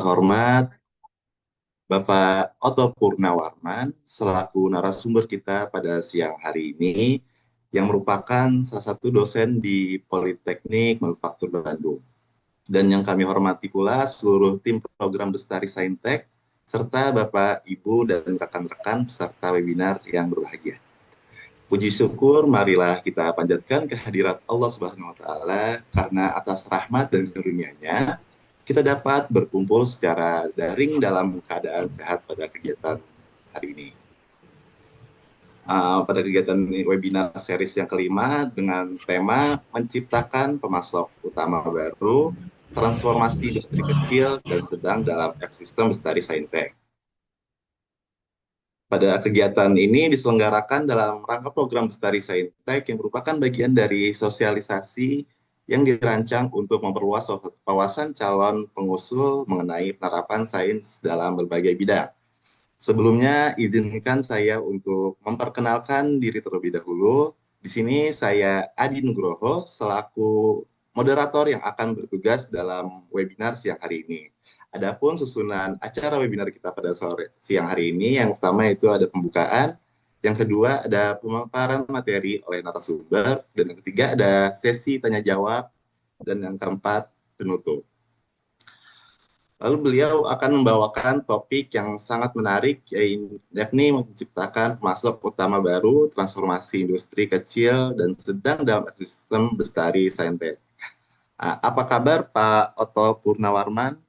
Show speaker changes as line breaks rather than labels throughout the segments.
terhormat Bapak Otto Purnawarman selaku narasumber kita pada siang hari ini yang merupakan salah satu dosen di Politeknik Manufaktur Bandung. Dan yang kami hormati pula seluruh tim program Bestari Saintek serta Bapak, Ibu, dan rekan-rekan peserta webinar yang berbahagia. Puji syukur marilah kita panjatkan kehadirat Allah Subhanahu wa taala karena atas rahmat dan karunia-Nya kita dapat berkumpul secara daring dalam keadaan sehat pada kegiatan hari ini. Pada kegiatan webinar series yang kelima dengan tema menciptakan pemasok utama baru, transformasi industri kecil dan sedang dalam ekosistem Bestari Saintek. Pada kegiatan ini diselenggarakan dalam rangka program Bestari Saintek yang merupakan bagian dari sosialisasi yang dirancang untuk memperluas wawasan calon pengusul mengenai penerapan sains dalam berbagai bidang. Sebelumnya, izinkan saya untuk memperkenalkan diri terlebih dahulu. Di sini saya Adi Nugroho selaku moderator yang akan bertugas dalam webinar siang hari ini. Adapun susunan acara webinar kita pada siang hari ini, yang pertama itu ada pembukaan, yang kedua ada pemaparan materi oleh narasumber, dan yang ketiga ada sesi tanya jawab, dan yang keempat penutup. Lalu beliau akan membawakan topik yang sangat menarik, yakni menciptakan pemasok utama baru, transformasi industri kecil dan sedang dalam ekosistem Bestari Saintek. Apa kabar Pak Otto Purnawarman?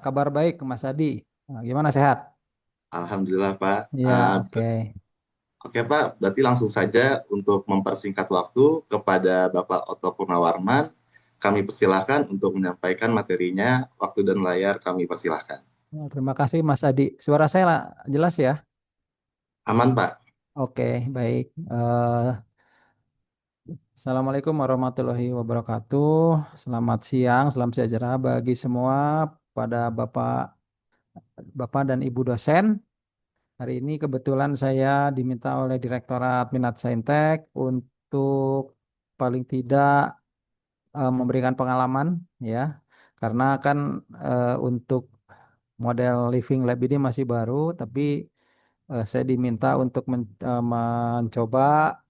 Kabar baik Mas Adi. Gimana sehat?
Alhamdulillah Pak.
Ya, oke.
Oke Pak, berarti langsung saja untuk mempersingkat waktu kepada Bapak Otto Purnawarman, kami persilahkan untuk menyampaikan materinya, waktu dan layar kami persilahkan.
Terima kasih Mas Adi. Suara saya jelas ya?
Aman Pak?
Oke, baik. Assalamualaikum warahmatullahi wabarakatuh. Selamat siang, salam sejahtera bagi semua pada Bapak dan Ibu dosen. Hari ini kebetulan saya diminta oleh Direktorat Minat Saintek untuk paling tidak memberikan pengalaman ya. Karena kan untuk model living lab ini masih baru, tapi saya diminta untuk mencoba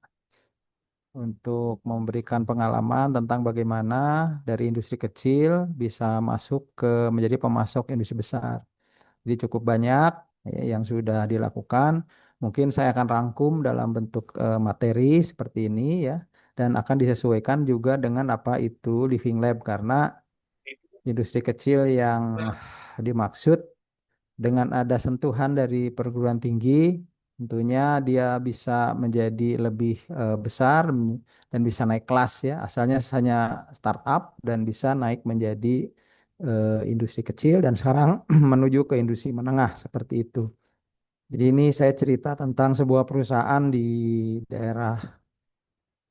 untuk memberikan pengalaman tentang bagaimana dari industri kecil bisa masuk ke menjadi pemasok industri besar. Jadi cukup banyak ya, yang sudah dilakukan. Mungkin saya akan rangkum dalam bentuk materi seperti ini ya, dan akan disesuaikan juga dengan apa itu living lab karena industri kecil yang dimaksud dengan ada sentuhan dari perguruan tinggi, tentunya dia bisa menjadi lebih besar dan bisa naik kelas ya. Asalnya hanya startup dan bisa naik menjadi industri kecil dan sekarang menuju ke industri menengah seperti itu. Jadi ini saya cerita tentang sebuah perusahaan di daerah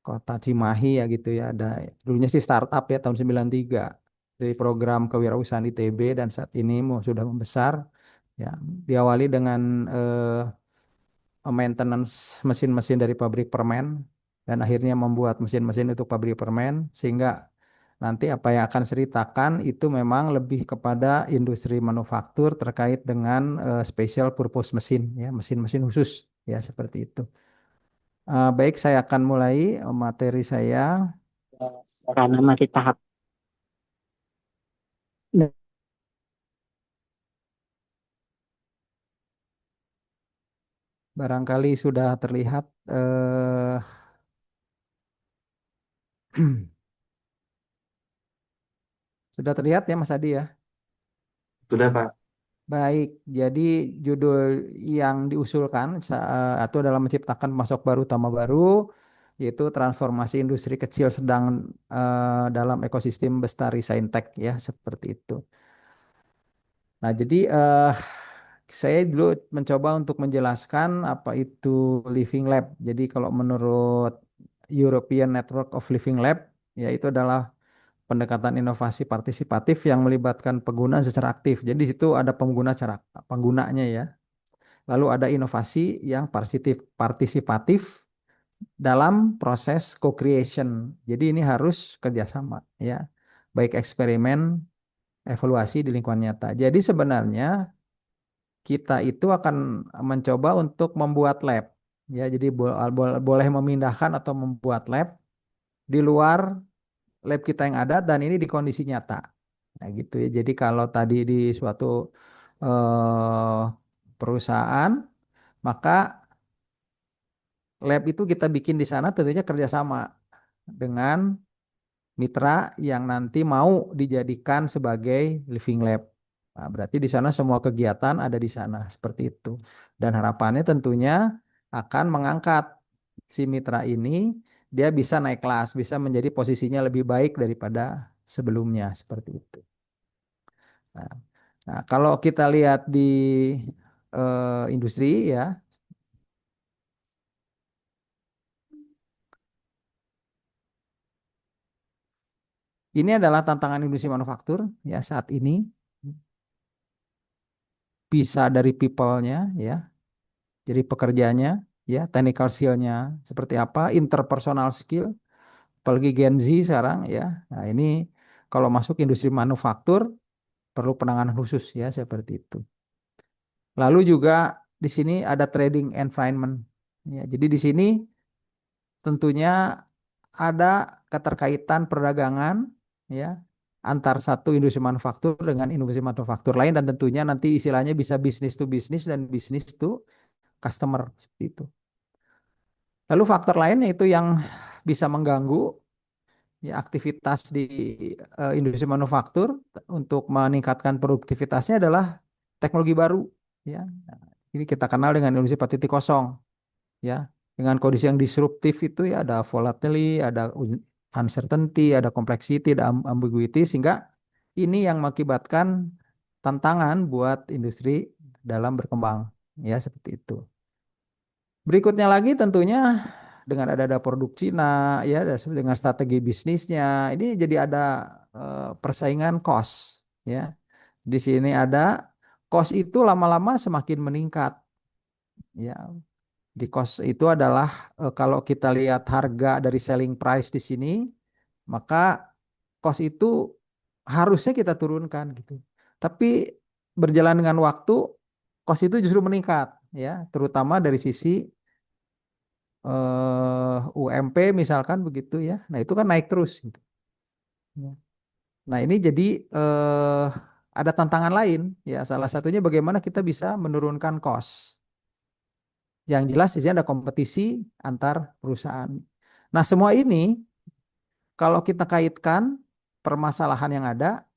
Kota Cimahi ya gitu ya. Ada dulunya sih startup ya tahun 93 dari program kewirausahaan ITB dan saat ini sudah membesar. Ya, diawali dengan maintenance mesin-mesin dari pabrik permen dan akhirnya membuat mesin-mesin untuk pabrik permen sehingga nanti apa yang akan ceritakan itu memang lebih kepada industri manufaktur terkait dengan special purpose mesin ya, mesin-mesin khusus ya seperti itu. Baik, saya akan mulai materi saya.
Karena masih tahap
Barangkali sudah terlihat sudah terlihat ya Mas Adi ya.
Sudah Pak.
Baik, jadi judul yang diusulkan itu adalah menciptakan pemasok baru utama baru, yaitu transformasi industri kecil sedang dalam ekosistem Bestari Saintek ya, seperti itu. Nah, jadi saya dulu mencoba untuk menjelaskan apa itu Living Lab. Jadi kalau menurut European Network of Living Lab, ya itu adalah pendekatan inovasi partisipatif yang melibatkan pengguna secara aktif. Jadi di situ ada pengguna secara penggunanya ya. Lalu ada inovasi yang partisipatif dalam proses co-creation. Jadi ini harus kerjasama ya. Baik eksperimen evaluasi di lingkungan nyata. Jadi sebenarnya kita itu akan mencoba untuk membuat lab. Ya, jadi boleh memindahkan atau membuat lab di luar lab kita yang ada dan ini di kondisi nyata. Nah, gitu ya. Jadi kalau tadi di suatu eh, perusahaan, maka lab itu kita bikin di sana tentunya kerjasama dengan mitra yang nanti mau dijadikan sebagai living lab. Nah, berarti di sana semua kegiatan ada di sana seperti itu. Dan harapannya tentunya akan mengangkat si mitra ini, dia bisa naik kelas, bisa menjadi posisinya lebih baik daripada sebelumnya seperti itu. Nah, kalau kita lihat di industri ya, ini adalah tantangan industri manufaktur ya saat ini. Bisa dari people-nya ya, jadi pekerjaannya ya, technical skill-nya seperti apa, interpersonal skill, apalagi Gen Z sekarang ya. Nah, ini kalau masuk industri manufaktur perlu penanganan khusus ya seperti itu. Lalu juga di sini ada trading environment. Ya, jadi di sini tentunya ada keterkaitan perdagangan ya antar satu industri manufaktur dengan industri manufaktur lain dan tentunya nanti istilahnya bisa bisnis to bisnis dan bisnis to customer seperti itu. Lalu faktor lainnya itu yang bisa mengganggu ya, aktivitas di industri manufaktur untuk meningkatkan produktivitasnya adalah teknologi baru ya. Nah, ini kita kenal dengan industri 4.0 ya. Dengan kondisi yang disruptif itu ya ada volatility, ada uncertainty, ada complexity, ada ambiguity sehingga ini yang mengakibatkan tantangan buat industri dalam berkembang ya seperti itu. Berikutnya lagi tentunya dengan ada produk Cina ya dengan strategi bisnisnya ini jadi ada persaingan cost ya. Di sini ada cost itu lama-lama semakin meningkat ya. Di cost itu adalah kalau kita lihat harga dari selling price di sini maka cost itu harusnya kita turunkan gitu. Tapi berjalan dengan waktu cost itu justru meningkat ya, terutama dari sisi UMP misalkan begitu ya. Nah, itu kan naik terus gitu. Ya. Nah, ini jadi ada tantangan lain ya. Salah satunya bagaimana kita bisa menurunkan cost. Yang jelas di sini ada kompetisi antar perusahaan. Nah, semua ini kalau kita kaitkan permasalahan yang ada,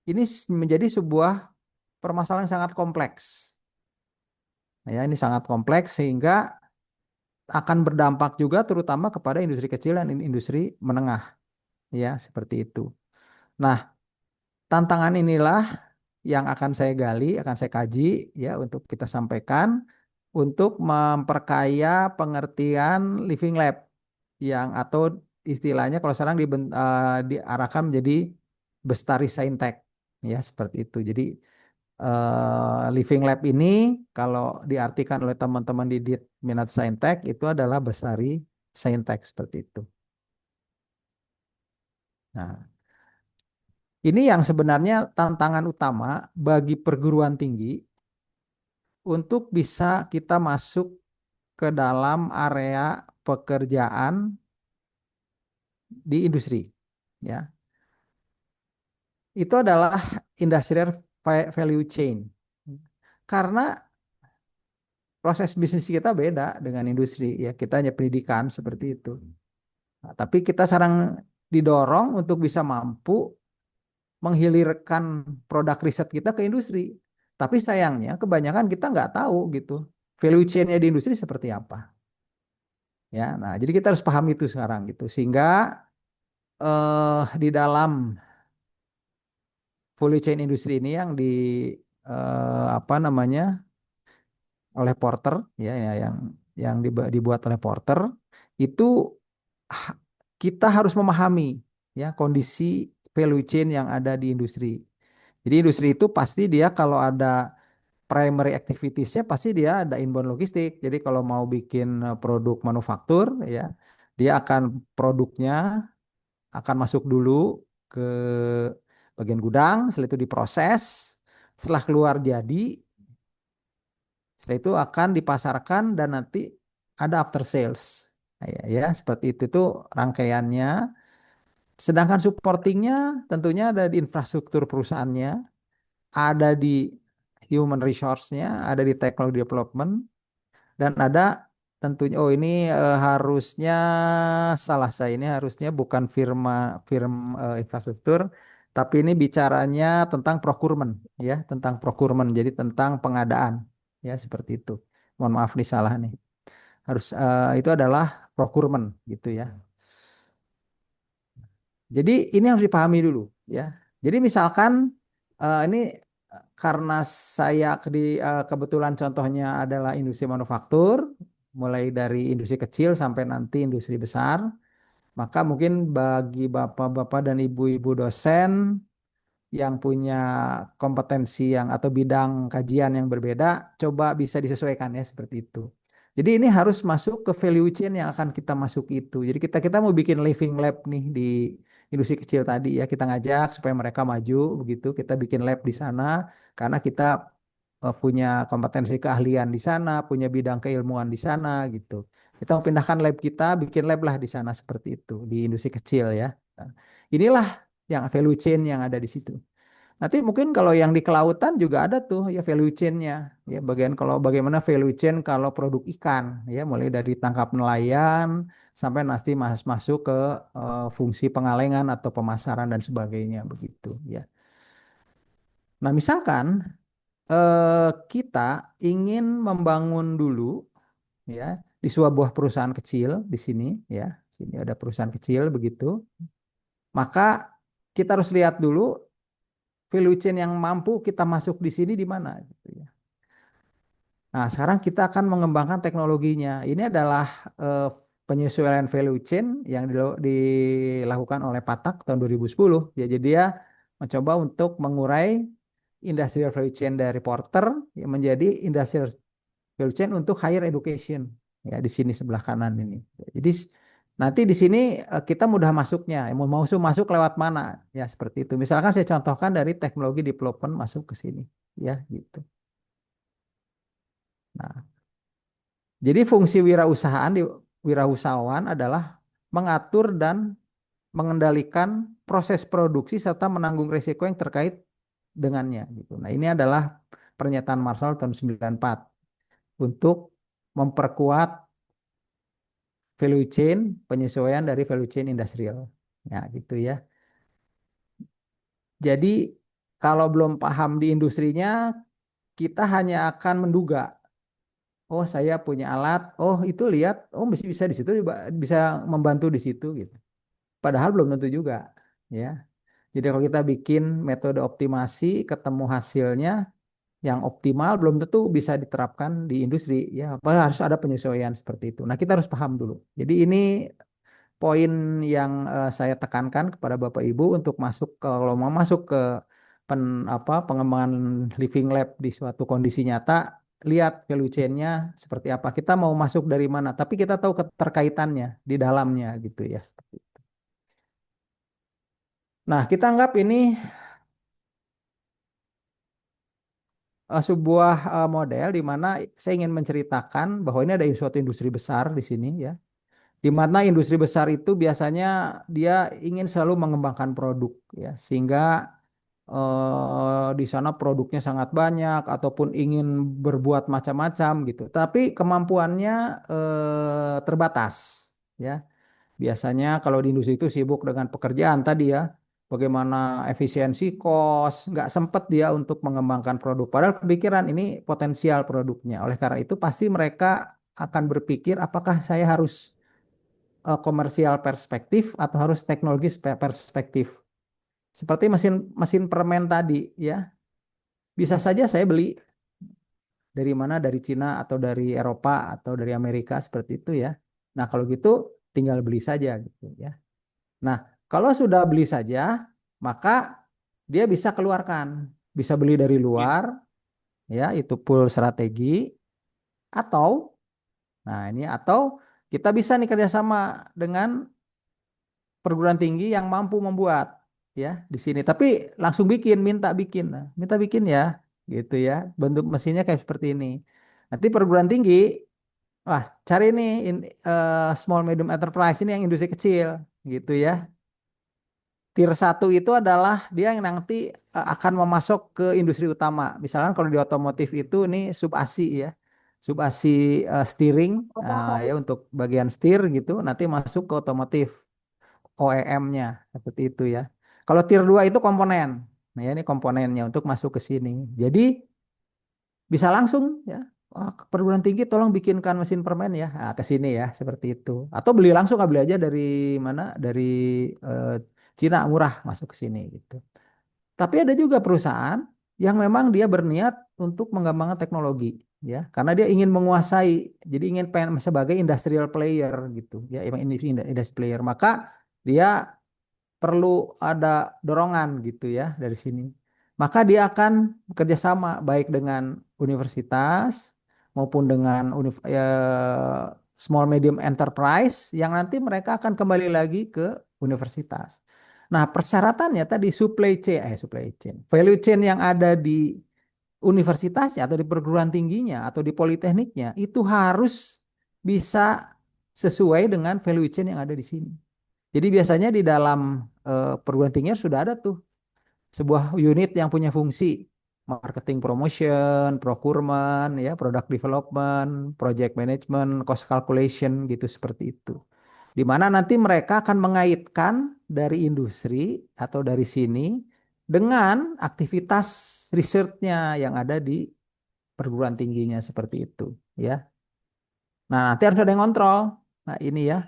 ini menjadi sebuah permasalahan yang sangat kompleks. Ya, ini sangat kompleks sehingga akan berdampak juga terutama kepada industri kecil dan industri menengah. Ya, seperti itu. Nah, tantangan inilah yang akan saya gali, akan saya kaji ya untuk kita sampaikan untuk memperkaya pengertian living lab yang atau istilahnya kalau sekarang diarahkan menjadi Bestari Saintek ya seperti itu. Jadi living lab ini kalau diartikan oleh teman-teman di Minat Saintek itu adalah Bestari Saintek seperti itu. Nah, ini yang sebenarnya tantangan utama bagi perguruan tinggi untuk bisa kita masuk ke dalam area pekerjaan di industri. Ya, itu adalah industrial value chain. Karena proses bisnis kita beda dengan industri. Ya, kita hanya pendidikan seperti itu. Nah, tapi kita sekarang didorong untuk bisa mampu menghilirkan produk riset kita ke industri. Tapi sayangnya kebanyakan kita nggak tahu gitu value chain-nya di industri seperti apa. Ya, nah jadi kita harus paham itu sekarang gitu sehingga di dalam value chain industri ini yang di apa namanya oleh Porter ya, yang dibuat oleh Porter itu kita harus memahami ya kondisi value chain yang ada di industri. Jadi industri itu pasti dia kalau ada primary activities-nya pasti dia ada inbound logistik. Jadi kalau mau bikin produk manufaktur ya, dia akan produknya akan masuk dulu ke bagian gudang, setelah itu diproses, setelah keluar jadi, setelah itu akan dipasarkan dan nanti ada after sales. Nah, ya, seperti itu tuh rangkaiannya. Sedangkan supportingnya tentunya ada di infrastruktur perusahaannya, ada di human resource-nya, ada di technology development, dan ada tentunya, oh ini harusnya salah saya, ini harusnya bukan firm infrastruktur, tapi ini bicaranya tentang procurement, ya, tentang procurement, jadi tentang pengadaan, ya seperti itu. Mohon maaf nih salah nih. Harus itu adalah procurement gitu ya. Jadi ini harus dipahami dulu ya. Jadi misalkan ini karena saya kebetulan contohnya adalah industri manufaktur, mulai dari industri kecil sampai nanti industri besar, maka mungkin bagi bapak-bapak dan ibu-ibu dosen yang punya kompetensi yang atau bidang kajian yang berbeda, coba bisa disesuaikan ya seperti itu. Jadi ini harus masuk ke value chain yang akan kita masuk itu. Jadi kita mau bikin living lab nih di industri kecil tadi ya, kita ngajak supaya mereka maju begitu. Kita bikin lab di sana karena kita punya kompetensi keahlian di sana, punya bidang keilmuan di sana gitu. Kita mau pindahkan lab kita, bikin lab lah di sana seperti itu di industri kecil ya. Nah, inilah yang value chain yang ada di situ. Nanti mungkin kalau yang di kelautan juga ada tuh ya value chain-nya. Ya bagian kalau bagaimana value chain kalau produk ikan ya mulai dari tangkap nelayan sampai nanti masuk ke fungsi pengalengan atau pemasaran dan sebagainya begitu ya. Nah, misalkan kita ingin membangun dulu ya di sebuah perusahaan kecil di sini ya. Sini ada perusahaan kecil begitu. Maka kita harus lihat dulu value chain yang mampu kita masuk di sini di mana gitu ya. Nah, sekarang kita akan mengembangkan teknologinya. Ini adalah penyesuaian value chain yang dilakukan oleh Patak tahun 2010. Ya, jadi dia mencoba untuk mengurai industrial value chain dari Porter ya, menjadi industrial value chain untuk higher education. Ya, di sini sebelah kanan ini. Jadi nanti di sini kita mudah masuknya. Mau masuk lewat mana? Ya, seperti itu. Misalkan saya contohkan dari teknologi development masuk ke sini. Ya, gitu. Nah, jadi fungsi wirausahawan adalah mengatur dan mengendalikan proses produksi serta menanggung risiko yang terkait dengannya. Gitu. Nah, ini adalah pernyataan Marshall tahun 94 untuk memperkuat value chain, penyesuaian dari value chain industrial. Ya, gitu ya. Jadi kalau belum paham di industrinya, kita hanya akan menduga. Oh, saya punya alat. Oh, itu lihat. Oh, bisa di situ, bisa membantu di situ gitu. Padahal belum tentu juga, ya. Jadi kalau kita bikin metode optimasi, ketemu hasilnya yang optimal, belum tentu bisa diterapkan di industri, ya. Harus ada penyesuaian seperti itu. Nah, kita harus paham dulu. Jadi ini poin yang saya tekankan kepada Bapak Ibu untuk masuk kalau mau masuk ke pengembangan living lab di suatu kondisi nyata, lihat value chain-nya seperti apa. Kita mau masuk dari mana, tapi kita tahu keterkaitannya di dalamnya gitu ya. Nah, kita anggap ini sebuah model di mana saya ingin menceritakan bahwa ini ada suatu industri besar di sini ya. Di mana industri besar itu biasanya dia ingin selalu mengembangkan produk ya, sehingga di sana produknya sangat banyak ataupun ingin berbuat macam-macam gitu. Tapi kemampuannya terbatas ya. Biasanya kalau di industri itu sibuk dengan pekerjaan tadi ya, bagaimana efisiensi kos, nggak sempat dia untuk mengembangkan produk. Padahal kepikiran ini potensial produknya. Oleh karena itu pasti mereka akan berpikir apakah saya harus komersial perspektif atau harus teknologi perspektif. Seperti mesin mesin permen tadi ya. Bisa saja saya beli dari mana, dari Cina atau dari Eropa atau dari Amerika seperti itu ya. Nah, kalau gitu tinggal beli saja gitu ya. Nah, kalau sudah beli saja, maka dia bisa keluarkan, bisa beli dari luar ya, itu pool strategi atau nah ini atau kita bisa nih kerjasama dengan perguruan tinggi yang mampu membuat. ya di sini. Tapi langsung minta bikin ya, gitu ya. Bentuk mesinnya kayak seperti ini. Nanti perguruan tinggi, wah cari nih small medium enterprise ini yang industri kecil, gitu ya. Tier 1 itu adalah dia yang nanti akan memasok ke industri utama. Misalkan kalau di otomotif itu ini sub-ASI ya. Sub-ASI steering ya untuk bagian setir gitu nanti masuk ke otomotif OEM-nya seperti itu ya. Kalau tier 2 itu komponen. Nah, ya ini komponennya untuk masuk ke sini. Jadi bisa langsung ya. Wah, perguruan tinggi tolong bikinkan mesin permen ya. Nah, ke sini ya seperti itu. Atau beli langsung beli aja dari mana? Dari eh, Cina murah masuk ke sini gitu. Tapi ada juga perusahaan yang memang dia berniat untuk mengembangkan teknologi ya, karena dia ingin menguasai, jadi ingin pengen sebagai industrial player gitu ya, emang ini industry player, maka dia perlu ada dorongan gitu ya dari sini. Maka dia akan bekerja sama baik dengan universitas maupun dengan small medium enterprise yang nanti mereka akan kembali lagi ke universitas. Nah, persyaratannya tadi supply chain, value chain yang ada di universitasnya atau di perguruan tingginya atau di politekniknya itu harus bisa sesuai dengan value chain yang ada di sini. Jadi biasanya di dalam perguruan tinggi sudah ada tuh sebuah unit yang punya fungsi marketing promotion, procurement, ya, product development, project management, cost calculation gitu seperti itu. Di mana nanti mereka akan mengaitkan dari industri atau dari sini dengan aktivitas risetnya yang ada di perguruan tingginya seperti itu, ya. Nah, nanti harus ada yang kontrol. Nah, ini ya,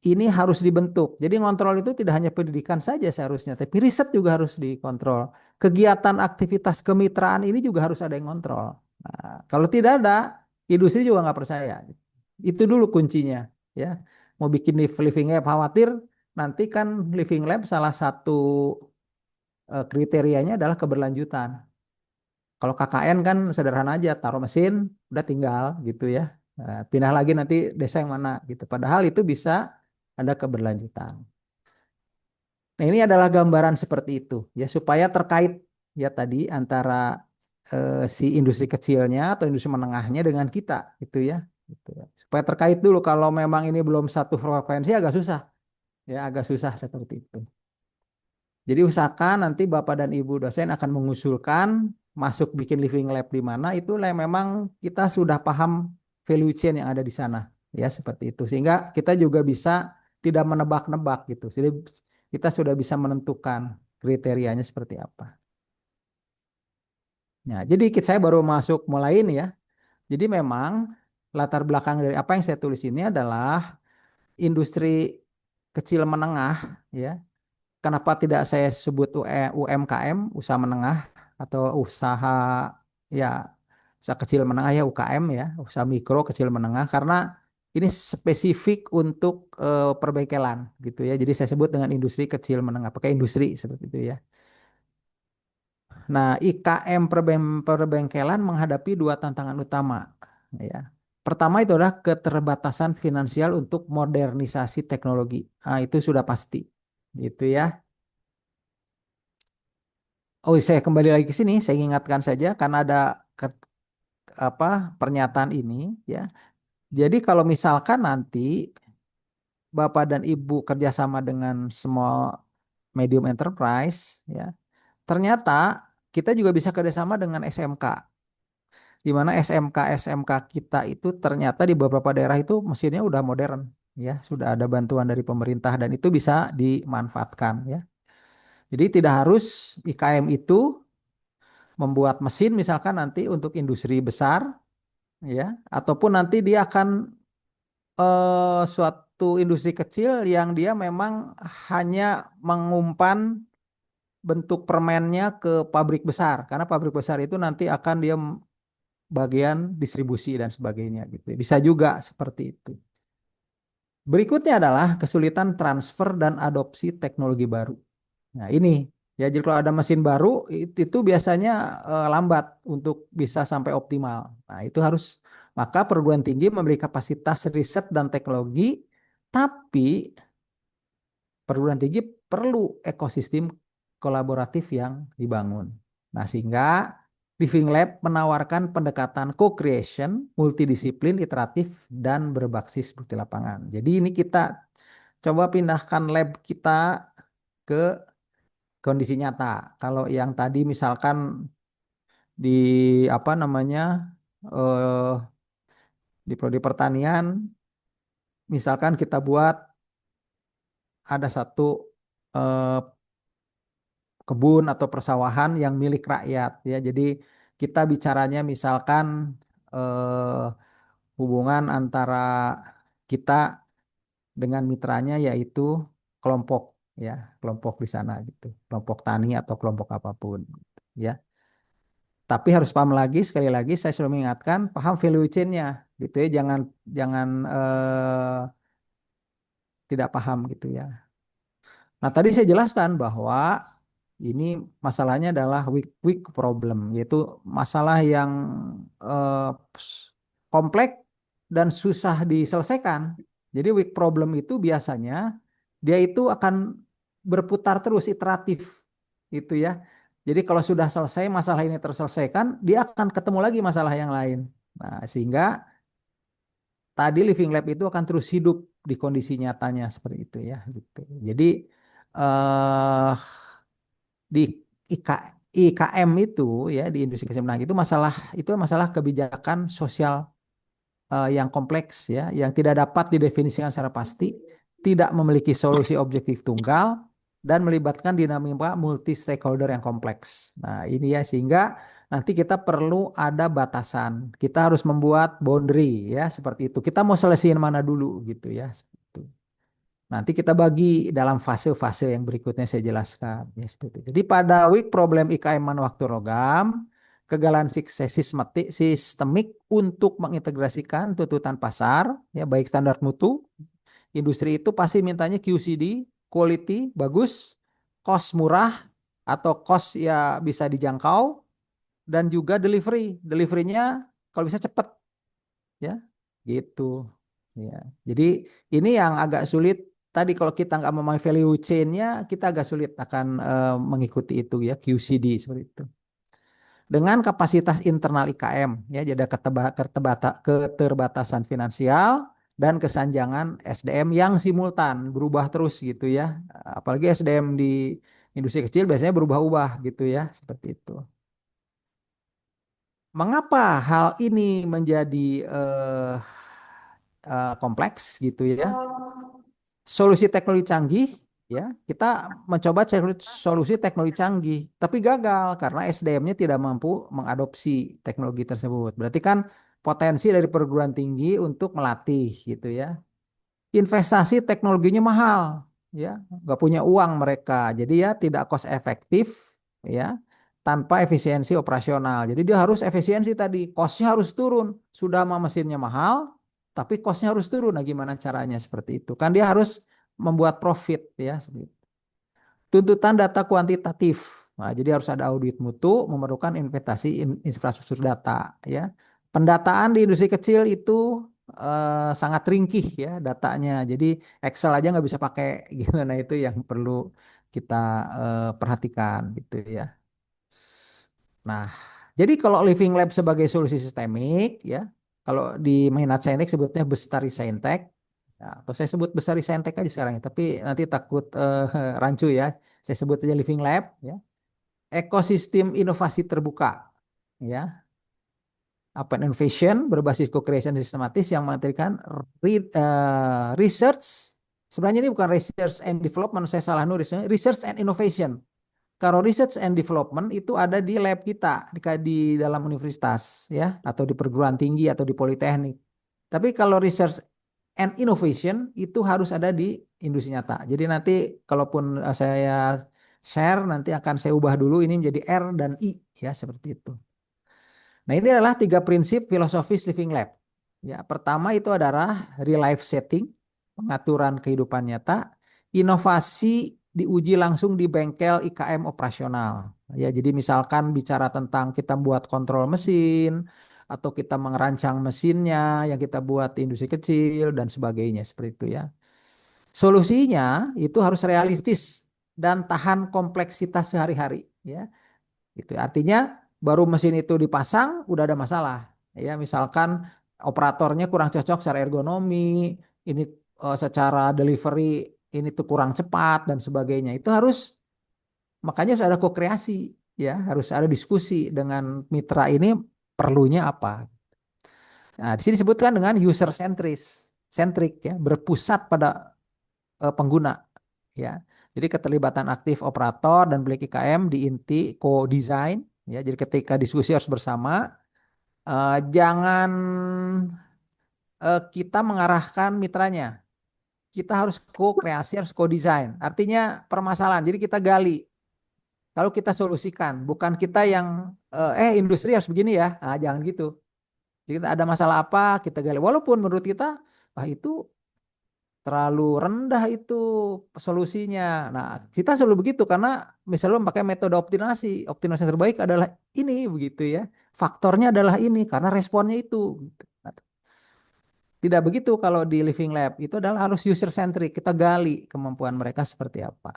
ini harus dibentuk. Jadi ngontrol itu tidak hanya pendidikan saja seharusnya, tapi riset juga harus dikontrol. Kegiatan aktivitas kemitraan ini juga harus ada yang kontrol. Nah, kalau tidak ada, industri juga nggak percaya. Itu dulu kuncinya, ya. Mau bikin living lab khawatir nanti kan living lab salah satu kriterianya adalah keberlanjutan. Kalau KKN kan sederhana aja, taruh mesin, udah tinggal gitu ya. Nah, pindah lagi nanti desa yang mana gitu. Padahal itu bisa ada keberlanjutan. Nah, ini adalah gambaran seperti itu ya supaya terkait ya tadi antara si industri kecilnya atau industri menengahnya dengan kita gitu ya. Gitu ya. Supaya terkait dulu kalau memang ini belum satu frekuensi agak susah ya agak susah seperti itu. Jadi usahakan nanti Bapak dan Ibu dosen akan mengusulkan masuk bikin living lab di mana itu memang kita sudah paham value chain yang ada di sana ya seperti itu sehingga kita juga bisa tidak menebak-nebak gitu. Jadi kita sudah bisa menentukan kriterianya seperti apa. Nah, jadi saya baru masuk mulai ini ya. Jadi memang latar belakang dari apa yang saya tulis ini adalah industri kecil menengah ya. Kenapa tidak saya sebut UMKM, usaha menengah atau usaha ya usaha kecil menengah ya UKM ya, usaha mikro kecil menengah karena ini spesifik untuk perbengkelan gitu ya. Jadi saya sebut dengan industri kecil menengah, pakai industri seperti itu ya. Nah, IKM perbengkelan menghadapi dua tantangan utama ya. Pertama itu adalah keterbatasan finansial untuk modernisasi teknologi. Nah, itu sudah pasti. Gitu ya. Oh, saya kembali lagi ke sini, saya ingatkan saja karena ada pernyataan ini ya. Jadi kalau misalkan nanti Bapak dan Ibu kerjasama dengan small medium enterprise ya, ternyata kita juga bisa kerjasama dengan SMK. Di mana SMK kita itu ternyata di beberapa daerah itu mesinnya udah modern ya, sudah ada bantuan dari pemerintah dan itu bisa dimanfaatkan ya. Jadi tidak harus IKM itu membuat mesin misalkan nanti untuk industri besar ya ataupun nanti dia akan suatu industri kecil yang dia memang hanya mengumpan bentuk permennya ke pabrik besar karena pabrik besar itu nanti akan dia bagian distribusi dan sebagainya gitu. Bisa juga seperti itu. Berikutnya adalah kesulitan transfer dan adopsi teknologi baru. Nah, ini ya jadi kalau ada mesin baru itu biasanya lambat untuk bisa sampai optimal. Nah, itu harus maka perguruan tinggi memberi kapasitas riset dan teknologi, tapi perguruan tinggi perlu ekosistem kolaboratif yang dibangun. Nah, sehingga Living Lab menawarkan pendekatan co-creation, multidisiplin, iteratif, dan berbasis bukti lapangan. Jadi ini kita coba pindahkan lab kita ke kondisi nyata. Kalau yang tadi misalkan di apa namanya eh, di prodi pertanian, misalkan kita buat ada satu eh, kebun atau persawahan yang milik rakyat ya. Jadi kita bicaranya misalkan eh, hubungan antara kita dengan mitranya yaitu kelompok ya, kelompok di sana gitu, kelompok tani atau kelompok apapun ya. Tapi harus paham lagi, sekali lagi saya selalu mengingatkan, paham value chain-nya gitu ya, jangan jangan tidak paham gitu ya. Nah, tadi saya jelaskan bahwa ini masalahnya adalah weak problem, yaitu masalah yang eh, kompleks dan susah diselesaikan. Jadi weak problem itu biasanya dia itu akan berputar terus, iteratif, itu ya. Jadi kalau sudah selesai masalah ini terselesaikan, dia akan ketemu lagi masalah yang lain. Nah, sehingga tadi living lab itu akan terus hidup di kondisi nyatanya seperti itu ya gitu. Jadi eh di IK, IKM itu ya di industri keseimbangan itu masalah kebijakan sosial yang kompleks ya yang tidak dapat didefinisikan secara pasti, tidak memiliki solusi objektif tunggal dan melibatkan dinamika multi stakeholder yang kompleks. Nah, ini ya sehingga nanti kita perlu ada batasan. Kita harus membuat boundary ya seperti itu. Kita mau selesaiin mana dulu gitu ya. Seperti itu. Nanti kita bagi dalam fase-fase yang berikutnya saya jelaskan. Ya, seperti itu. Jadi pada weak problem IKM manufaktur logam, kegagalan sistemik untuk mengintegrasikan tuntutan pasar, ya baik standar mutu, industri itu pasti mintanya QCD, quality, bagus, cost murah, atau cost ya bisa dijangkau, dan juga delivery. Deliverynya kalau bisa cepat, ya gitu. Ya. Jadi ini yang agak sulit. Tadi kalau kita nggak memahami value chain-nya, kita agak sulit akan mengikuti itu ya QCD seperti itu. Dengan kapasitas internal IKM ya, jadi ada keterbatasan finansial dan kesanjangan SDM yang simultan berubah terus gitu ya. Apalagi SDM di industri kecil biasanya berubah-ubah gitu ya, seperti itu. Mengapa hal ini menjadi kompleks gitu ya? Solusi teknologi canggih ya, kita mencoba cari solusi teknologi canggih, tapi gagal karena SDM-nya tidak mampu mengadopsi teknologi tersebut. Berarti kan potensi dari perguruan tinggi untuk melatih gitu ya. Investasi teknologinya mahal ya, nggak punya uang mereka. Jadi ya tidak cost efektif ya, tanpa efisiensi operasional. Jadi dia harus efisiensi tadi, cost-nya harus turun. Sudah mah mesinnya mahal, tapi cost-nya harus turun. Nah, gimana caranya seperti itu? Kan dia harus membuat profit ya. Tuntutan data kuantitatif. Nah, jadi harus ada audit mutu, memerlukan investasi infrastruktur data ya. Pendataan di industri kecil itu sangat ringkih ya datanya. Jadi Excel aja nggak bisa pakai gitu. Nah, itu yang perlu kita perhatikan gitu ya. Nah, jadi kalau Living Lab sebagai solusi sistemik ya, kalau di Mainat Saintek sebutnya Bestari Saintek, ya, atau saya sebut Bestari Saintek aja sekarang ya, tapi nanti takut rancu ya. Saya sebut aja Living Lab ya. Ekosistem inovasi terbuka ya. Open innovation berbasis co-creation sistematis yang menghadirkan research. Sebenarnya ini bukan research and development, saya salah nulis, research and innovation. Kalau research and development itu ada di lab kita di dalam universitas ya atau di perguruan tinggi atau di politeknik. Tapi kalau research and innovation itu harus ada di industri nyata. Jadi nanti kalaupun saya share nanti akan saya ubah dulu ini menjadi R dan I ya seperti itu. Nah, ini adalah 3 prinsip filosofis Living Lab. Ya, pertama itu adalah real life setting, pengaturan kehidupan nyata, inovasi diuji langsung di bengkel IKM operasional. Ya, jadi misalkan bicara tentang kita buat kontrol mesin atau kita merancang mesinnya yang kita buat di industri kecil dan sebagainya seperti itu ya. Solusinya itu harus realistis dan tahan kompleksitas sehari-hari, ya. Gitu. Artinya baru mesin itu dipasang udah ada masalah. Ya, misalkan operatornya kurang cocok secara ergonomi, ini secara delivery ini tuh kurang cepat dan sebagainya. Itu harus makanya harus ada ko-kreasi, ya, harus ada diskusi dengan mitra ini perlunya apa. Nah, di sini disebutkan dengan user centric, ya, berpusat pada pengguna, ya. Jadi keterlibatan aktif operator dan pemilik IKM di inti co-design, ya. Jadi ketika diskusi harus bersama, jangan kita mengarahkan mitranya. Kita harus co-kreasi, harus co-design. Artinya permasalahan. Jadi kita gali. Kalau kita solusikan, bukan kita yang industri harus begini ya. Nah, jangan gitu. Jadi kita ada masalah apa, kita gali. Walaupun menurut kita, itu terlalu rendah itu solusinya. Nah, kita selalu begitu karena misalnya pakai metode optimasi. Optimasi yang terbaik adalah ini, begitu ya. Faktornya adalah ini karena responnya itu. Tidak begitu kalau di Living Lab. Itu adalah harus user centric. Kita gali kemampuan mereka seperti apa.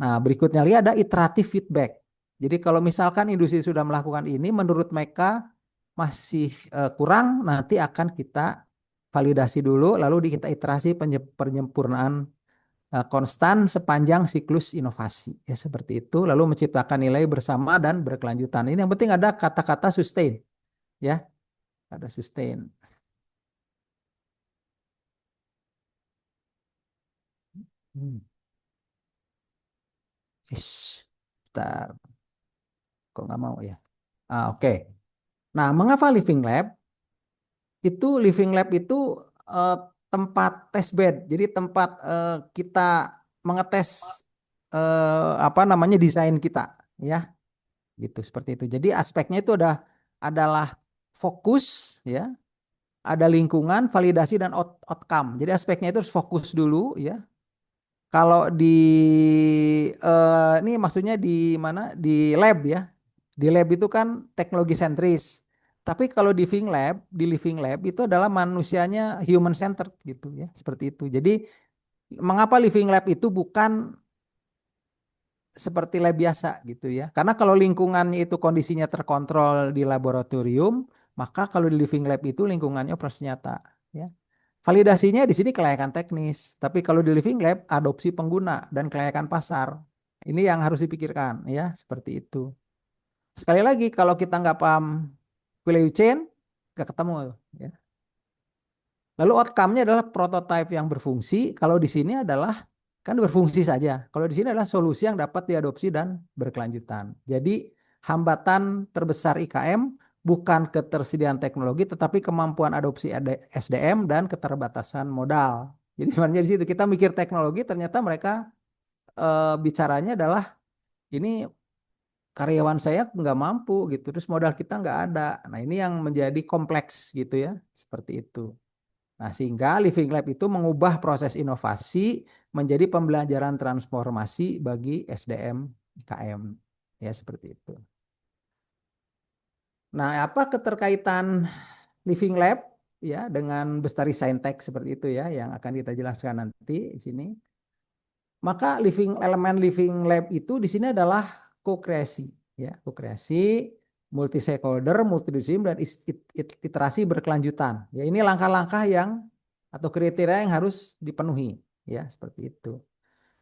Nah, berikutnya lihat ada iteratif feedback. Jadi kalau misalkan industri sudah melakukan ini, menurut mereka masih kurang, nanti akan kita validasi dulu, lalu kita iterasi penyempurnaan konstan sepanjang siklus inovasi. Ya, seperti itu, lalu menciptakan nilai bersama dan berkelanjutan. Ini yang penting ada kata-kata sustain. Ya, ada sustain. Bentar. Kok nggak mau ya? Oke. Nah, mengapa Living Lab? Living Lab itu eh, tempat test bed. Jadi tempat kita mengetes apa namanya desain kita, ya. Gitu seperti itu. Jadi aspeknya itu adalah fokus, ya. Ada lingkungan, validasi dan outcome. Jadi aspeknya itu harus fokus dulu, ya. Kalau di ini maksudnya di mana? Di lab, ya. Di lab itu kan teknologi sentris. Tapi kalau di Living Lab itu adalah manusianya human centered gitu, ya, seperti itu. Jadi mengapa Living Lab itu bukan seperti lab biasa gitu, ya? Karena kalau lingkungannya itu kondisinya terkontrol di laboratorium, maka kalau di Living Lab itu lingkungannya operasi nyata, ya. Validasinya di sini kelayakan teknis, tapi kalau di Living Lab adopsi pengguna dan kelayakan pasar. Ini yang harus dipikirkan, ya, seperti itu. Sekali lagi, kalau kita nggak paham value chain, nggak ketemu, ya. Lalu outcome-nya adalah prototipe yang berfungsi. Kalau di sini adalah kan berfungsi saja. Kalau di sini adalah solusi yang dapat diadopsi dan berkelanjutan. Jadi hambatan terbesar IKM bukan ketersediaan teknologi, tetapi kemampuan adopsi SDM dan keterbatasan modal. Jadi sebenarnya di situ kita mikir teknologi, ternyata mereka bicaranya adalah ini karyawan saya nggak mampu gitu, terus modal kita nggak ada. Nah, ini yang menjadi kompleks gitu, ya, seperti itu. Nah, sehingga Living Lab itu mengubah proses inovasi menjadi pembelajaran transformasi bagi SDM IKM. Ya, seperti itu. Nah, apa keterkaitan Living Lab, ya, dengan Bestari Saintek seperti itu, ya, yang akan kita jelaskan nanti di sini. Maka elemen Living Lab itu di sini adalah co-kreasi, ya, co-kreasi, multi stakeholder, multidisiplin dan iterasi berkelanjutan. Ya, ini langkah-langkah yang atau kriteria yang harus dipenuhi, ya, seperti itu.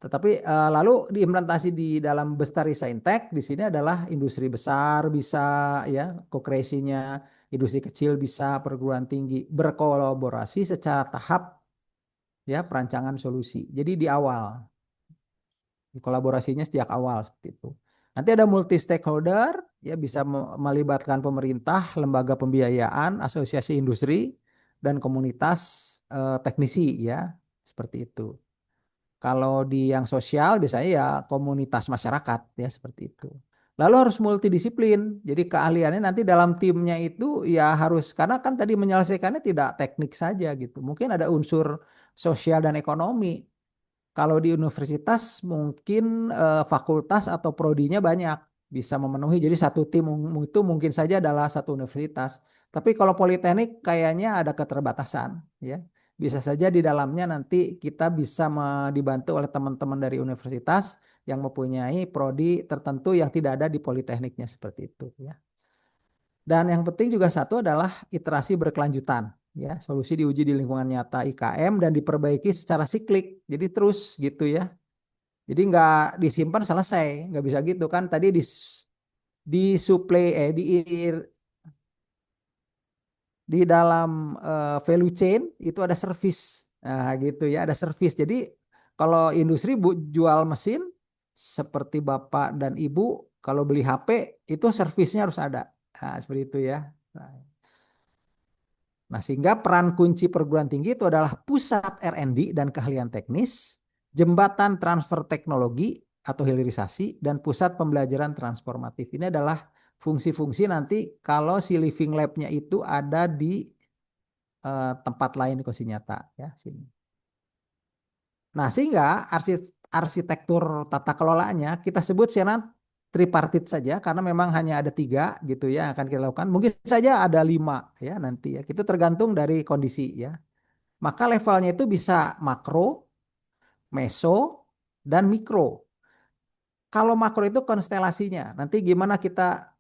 Tetapi lalu diimplementasi di dalam Bestari Saintek di sini adalah industri besar bisa, ya, co-kreasinya, industri kecil bisa, perguruan tinggi berkolaborasi secara tahap, ya, perancangan solusi. Jadi di awal kolaborasinya sejak awal seperti itu. Nanti ada multi stakeholder, ya, bisa melibatkan pemerintah, lembaga pembiayaan, asosiasi industri dan komunitas teknisi, ya, seperti itu. Kalau di yang sosial biasanya ya komunitas masyarakat, ya, seperti itu. Lalu harus multidisiplin. Jadi keahliannya nanti dalam timnya itu ya harus, karena kan tadi menyelesaikannya tidak teknik saja gitu. Mungkin ada unsur sosial dan ekonomi. Kalau di universitas mungkin fakultas atau prodinya banyak bisa memenuhi. Jadi satu tim itu mungkin saja adalah satu universitas. Tapi kalau politeknik kayaknya ada keterbatasan, ya. bisa saja di dalamnya nanti kita bisa dibantu oleh teman-teman dari universitas yang mempunyai prodi tertentu yang tidak ada di politekniknya seperti itu ya. Dan yang penting juga satu adalah iterasi berkelanjutan ya, solusi diuji di lingkungan nyata IKM dan diperbaiki secara siklik. Jadi terus gitu ya. Jadi nggak disimpan selesai, nggak bisa gitu kan. Tadi di dalam value chain itu ada service. Nah, gitu ya, ada service. Jadi kalau industri jual mesin seperti Bapak dan Ibu kalau beli HP itu servisnya harus ada. Nah, seperti itu ya. Nah, sehingga peran kunci perguruan tinggi itu adalah pusat R&D dan keahlian teknis, jembatan transfer teknologi atau hilirisasi, dan pusat pembelajaran transformatif. Ini adalah fungsi-fungsi nanti kalau si living lab-nya itu ada di tempat lain kondisi nyata ya sini. Nah, sehingga arsitektur tata kelolanya kita sebut senat tripartit saja karena memang hanya ada 3 gitu ya akan kita lakukan. Mungkin saja ada 5 ya nanti ya. Itu tergantung dari kondisi ya. Maka levelnya itu bisa makro, meso, dan mikro. Kalau makro itu konstelasinya. Nanti gimana kita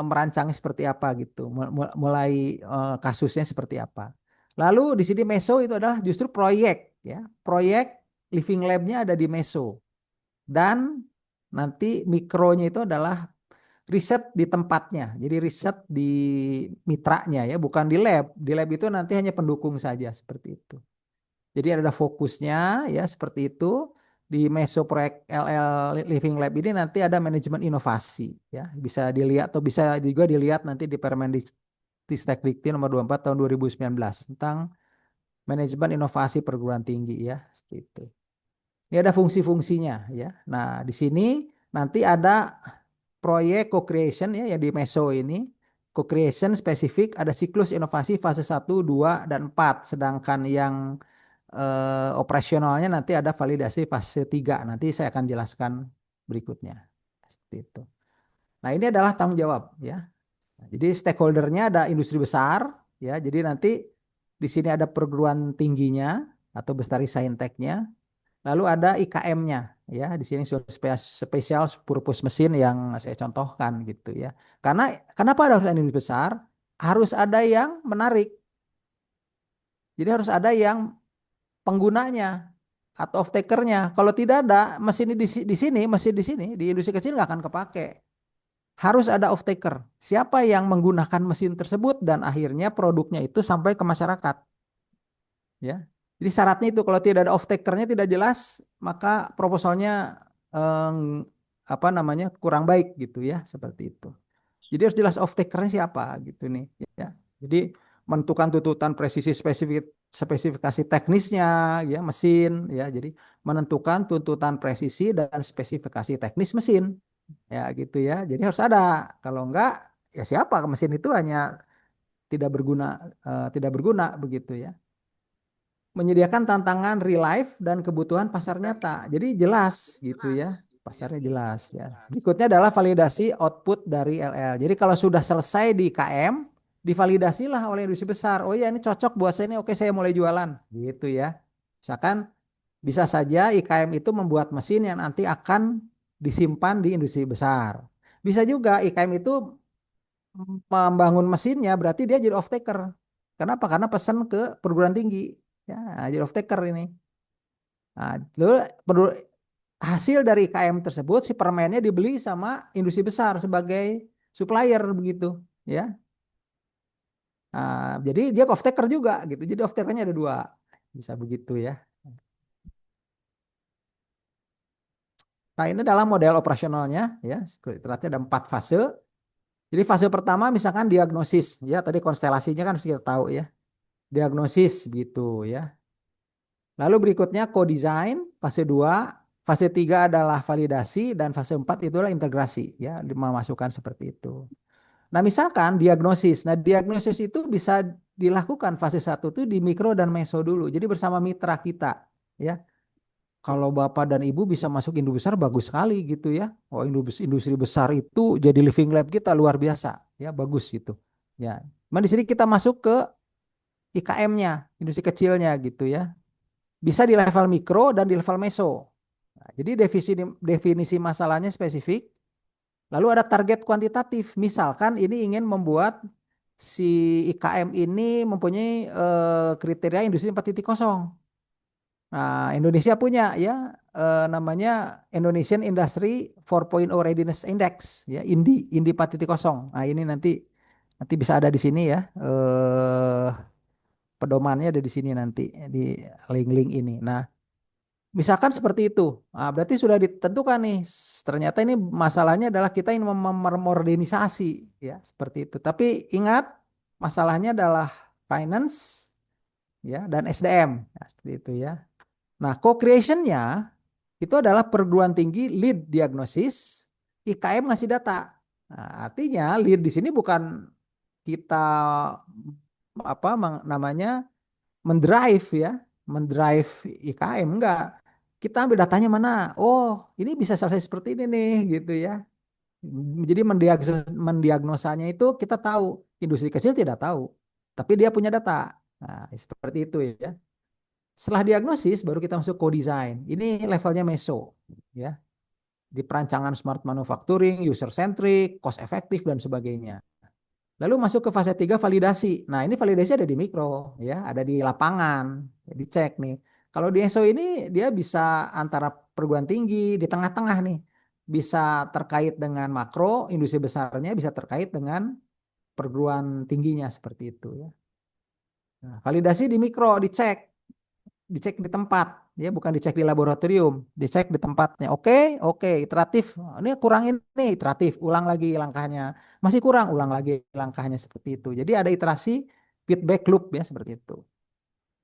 merancangnya seperti apa gitu. Mulai kasusnya seperti apa. Lalu di sini meso itu adalah justru proyek ya. Proyek living lab-nya ada di meso. Dan nanti mikronya itu adalah riset di tempatnya. Jadi riset di mitranya ya, bukan di lab. Di lab itu nanti hanya pendukung saja seperti itu. Jadi ada fokusnya ya seperti itu. Di Meso Proyek LL Living Lab ini nanti ada manajemen inovasi ya. Bisa dilihat atau bisa juga dilihat nanti di Permendikti nomor 24 tahun 2019 tentang manajemen inovasi perguruan tinggi ya, seperti itu. Ini ada fungsi-fungsinya ya. Nah, di sini nanti ada proyek co-creation ya yang di Meso ini. Co-creation spesifik ada siklus inovasi fase 1, 2, dan 4. Sedangkan yang operasionalnya nanti ada validasi fase 3. Nanti saya akan jelaskan berikutnya. Seperti itu. Nah, ini adalah tanggung jawab ya. Jadi stakeholdernya ada industri besar ya. Jadi nanti di sini ada perguruan tingginya atau Bestari Sainteknya. Lalu ada IKM-nya ya. Di sini spesial purpose mesin yang saya contohkan gitu ya. Karena kenapa harus industri besar? Harus ada yang menarik. Jadi harus ada yang penggunanya atau off takernya. Kalau tidak ada mesin di sini, mesin di sini di industri kecil nggak akan kepake. Harus ada off taker. Siapa yang menggunakan mesin tersebut dan akhirnya produknya itu sampai ke masyarakat. Ya. Jadi syaratnya itu kalau tidak ada off takernya tidak jelas, maka proposalnya kurang baik gitu ya, seperti itu. Jadi harus jelas off takernya siapa gitu nih ya. Jadi menentukan tuntutan presisi spesifikasi teknisnya ya mesin ya. Jadi menentukan tuntutan presisi dan spesifikasi teknis mesin ya gitu ya. Jadi harus ada. Kalau enggak ya siapa mesin itu hanya tidak berguna begitu ya. Menyediakan tantangan real life dan kebutuhan pasar nyata. Jadi jelas gitu ya. Pasarnya jelas ya. Berikutnya adalah validasi output dari LL. Jadi kalau sudah selesai di KM, divalidasilah oleh industri besar. Oh ya ini cocok buat saya ini, oke saya mulai jualan. Gitu ya. Misalkan bisa saja IKM itu membuat mesin yang nanti akan disimpan di industri besar. Bisa juga IKM itu membangun mesinnya berarti dia jadi off taker. Kenapa? Karena pesan ke perguruan tinggi. Ya, jadi off taker ini. Nah, lalu hasil dari IKM tersebut si permennya dibeli sama industri besar sebagai supplier begitu, ya. Nah, jadi dia off taker juga gitu. Jadi off takernya ada 2. Bisa begitu ya. Nah, ini adalah model operasionalnya ya. Ternyata ada 4 fase. Jadi fase pertama misalkan diagnosis ya, tadi konstelasinya kan kita tahu ya. Diagnosis gitu ya. Lalu berikutnya co-design fase 2, fase 3 adalah validasi dan fase 4 itulah integrasi ya, memasukkan seperti itu. Nah, misalkan diagnosis. Nah, diagnosis itu bisa dilakukan fase 1 itu di mikro dan meso dulu. Jadi bersama mitra kita ya. Kalau Bapak dan Ibu bisa masuk industri besar bagus sekali gitu ya. Oh, industri besar itu jadi living lab kita luar biasa ya, bagus gitu. Ya. Nah, di sini kita masuk ke IKM-nya, industri kecilnya gitu ya. Bisa di level mikro dan di level meso. Nah, jadi definisi masalahnya spesifik, lalu ada target kuantitatif. Misalkan ini ingin membuat si IKM ini mempunyai kriteria industri 4.0. Nah, Indonesia punya ya namanya Indonesian Industry 4.0 Readiness Index ya INDI 4.0. Nah, ini nanti bisa ada di sini ya. Pedomannya ada di sini nanti di link-link ini. Nah, misalkan seperti itu. Nah, berarti sudah ditentukan nih. Ternyata ini masalahnya adalah kita ingin memodernisasi ya, seperti itu. Tapi ingat, masalahnya adalah finance ya dan SDM. Ya, seperti itu ya. Nah, co-creation-nya itu adalah perguruan tinggi lead diagnosis, IKM ngasih data. Nah, artinya lead di sini bukan kita apa namanya mendrive ya, mendrive IKM enggak. Kita ambil datanya mana? Oh, ini bisa selesai seperti ini nih gitu ya. Jadi mendiagnosanya itu kita tahu, industri kecil tidak tahu, tapi dia punya data. Nah, seperti itu ya. Setelah diagnosis baru kita masuk co-design. Ini levelnya meso ya. Di perancangan smart manufacturing, user centric, cost efektif dan sebagainya. Lalu masuk ke fase 3 validasi. Nah, ini validasi ada di mikro ya, ada di lapangan. Dicek nih. Kalau di ESO ini dia bisa antara perguruan tinggi di tengah-tengah nih. Bisa terkait dengan makro, industri besarnya bisa terkait dengan perguruan tingginya seperti itu ya. Nah, validasi di mikro dicek di tempat ya, bukan dicek di laboratorium, dicek di tempatnya. Oke, iteratif. Ini kurang, ini iteratif, ulang lagi langkahnya. Masih kurang, ulang lagi langkahnya seperti itu. Jadi ada iterasi feedback loop ya seperti itu.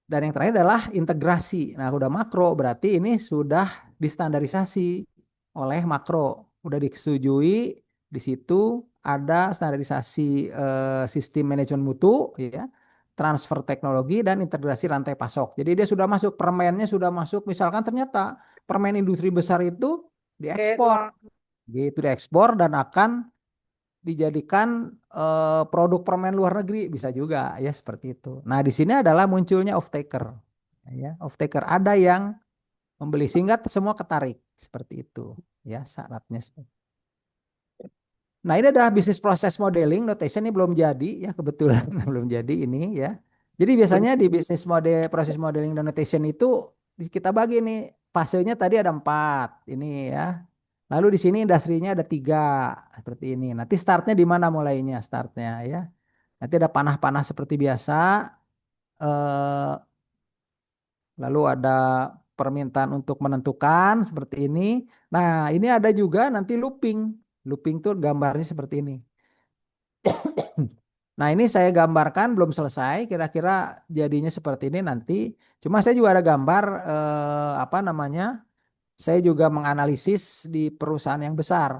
Dan yang terakhir adalah integrasi. Nah, udah makro berarti ini sudah distandarisasi oleh makro, udah disetujui di situ ada standarisasi sistem manajemen mutu ya, transfer teknologi dan integrasi rantai pasok. Jadi dia sudah masuk, permennya sudah masuk. Misalkan ternyata permen industri besar itu diekspor, gitu diekspor dan akan dijadikan produk permen luar negeri bisa juga ya seperti itu. Nah, di sini adalah munculnya off taker. Ya, off taker ada yang membeli sehingga semua ketarik seperti itu ya syaratnya. Nah, ini adalah bisnis proses modeling notation, ini belum jadi ya kebetulan belum jadi ini ya. Jadi biasanya di bisnis model proses modeling dan notation itu kita bagi nih fasenya tadi ada 4 ini ya. Lalu di sini industrinya ada 3 seperti ini. Nanti startnya di mana mulainya startnya ya. Nanti ada panah-panah seperti biasa. Eh, Lalu ada permintaan untuk menentukan seperti ini. Nah, ini ada juga nanti looping. Looping tuh gambarnya seperti ini. Nah, ini saya gambarkan belum selesai, kira-kira jadinya seperti ini nanti. Cuma saya juga ada gambar apa namanya? Saya juga menganalisis di perusahaan yang besar.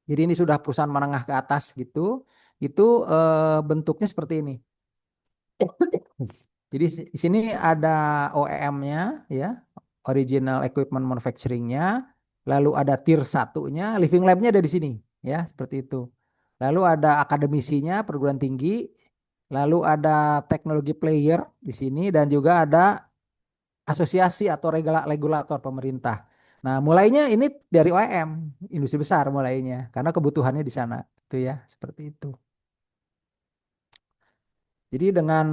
Jadi ini sudah perusahaan menengah ke atas gitu. Itu bentuknya seperti ini. Jadi di sini ada OEM-nya ya, original equipment manufacturing-nya, lalu ada tier satunya, living lab-nya ada di sini ya, seperti itu. Lalu ada akademisinya, perguruan tinggi, lalu ada teknologi player di sini dan juga ada asosiasi atau regulator pemerintah. Nah, mulainya ini dari OEM, industri besar mulainya karena kebutuhannya di sana. Itu ya, seperti itu. Jadi dengan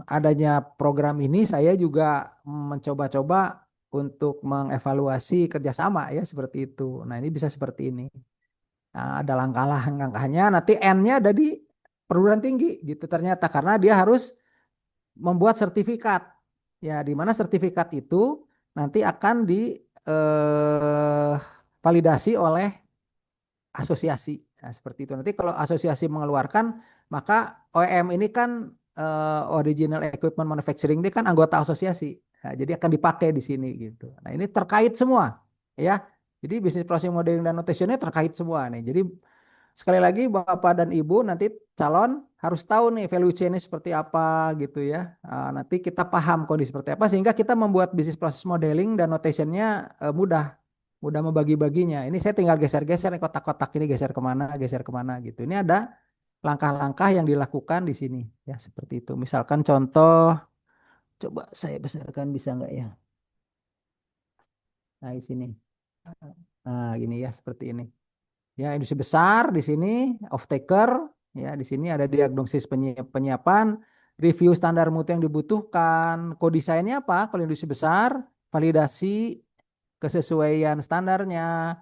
adanya program ini saya juga mencoba-coba untuk mengevaluasi kerjasama ya seperti itu. Nah, ini bisa seperti ini. Nah, ada langkah-langkahnya, nanti N-nya ada di perguruan tinggi gitu ternyata karena dia harus membuat sertifikat. Ya, di mana sertifikat itu nanti akan di validasi oleh asosiasi. Nah, seperti itu. Nanti kalau asosiasi mengeluarkan, maka OEM ini kan original equipment manufacturing ini kan anggota asosiasi. Nah, jadi akan dipakai di sini gitu. Nah, ini terkait semua ya. Jadi bisnis process modeling dan notationnya terkait semua nih. Jadi sekali lagi Bapak dan Ibu nanti calon harus tahu nih value chain-nya seperti apa gitu ya. Nanti kita paham kondisi seperti apa sehingga kita membuat bisnis proses modeling dan notationnya mudah membagi-baginya. Ini saya tinggal geser-geser nih kotak-kotak ini geser kemana gitu. Ini ada langkah-langkah yang dilakukan di sini ya seperti itu. Misalkan contoh, coba saya besarkan bisa nggak ya? Nah, di sini. Nah, gini ya seperti ini. Ya, industri besar di sini off taker ya di sini ada diagnosis penyiapan, review standar mutu yang dibutuhkan, kodesainnya apa? Kalau industri besar, validasi kesesuaian standarnya.